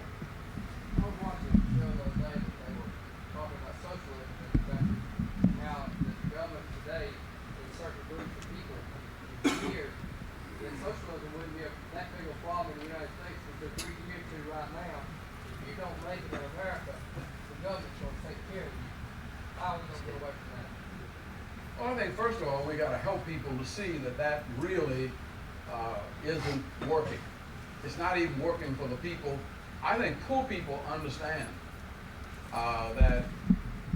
I was watching a show the other day that they were talking about socialism and how the government today is certain groups of people here, then socialism wouldn't be that big a problem in the United States, because we can get to right now, if you don't make it in America, the government's going to take care of you. How are we going to get away from that? Well, I think first of all, we got to help people to see that really isn't working. It's not even working for the people. I think poor people understand that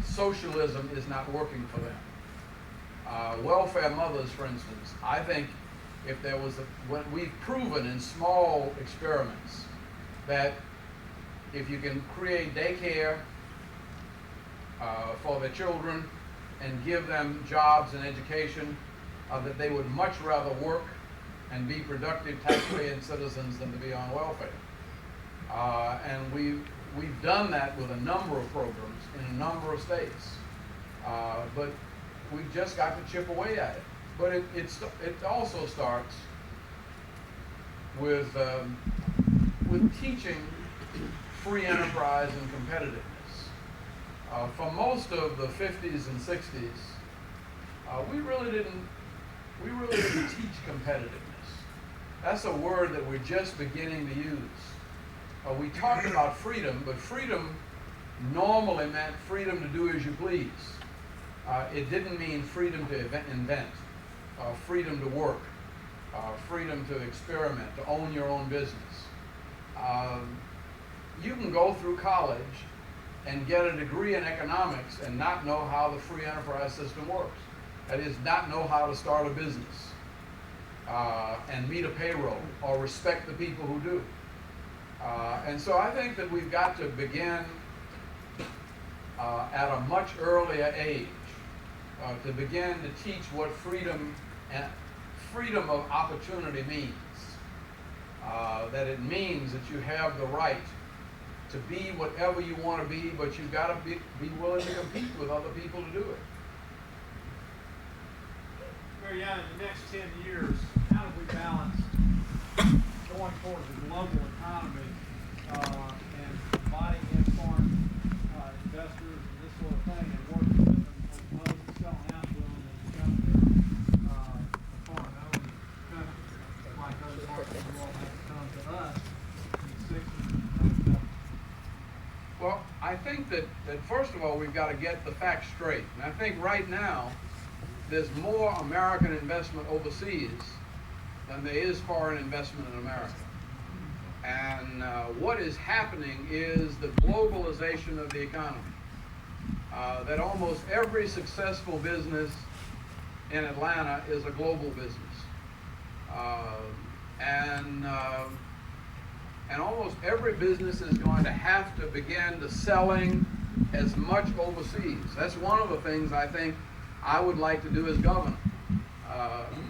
socialism is not working for them. Welfare mothers, for instance, I think if there was we've proven in small experiments that if you can create daycare for the children and give them jobs and education, that they would much rather work and be productive tax-paying citizens than to be on welfare. And we've done that with a number of programs in a number of states. But we've just got to chip away at it. But it also starts with teaching free enterprise and competitiveness. For most of the 50s and 60s, we really didn't teach competitiveness. That's a word that we're just beginning to use. We talked about freedom, but freedom normally meant freedom to do as you please. It didn't mean freedom to invent, freedom to work, freedom to experiment, to own your own business. You can go through college and get a degree in economics and not know how the free enterprise system works. That is, not know how to start a business and meet a payroll or respect the people who do. And so I think that we've got to begin at a much earlier age to begin to teach what freedom of opportunity means. That it means that you have the right to be whatever you want to be, but you've got to be willing to compete with other people to do it. Mary Ann, in the next 10 years, how do we balance going towards a global economy and inviting in foreign investors and this sort of thing, and working with them as opposed to selling out to them and becoming a foreign-owned country, like other parts of the world have to come to us in the 60s and 70s? Well, I think that first of all, we've got to get the facts straight. And I think right now, there's more American investment overseas than there is foreign investment in America. And what is happening is the globalization of the economy. That almost every successful business in Atlanta is a global business. And almost every business is going to have to begin to selling as much overseas. That's one of the things I think I would like to do as governor.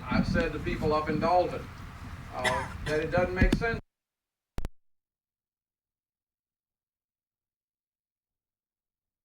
I've said to people up in Dalton that it doesn't make sense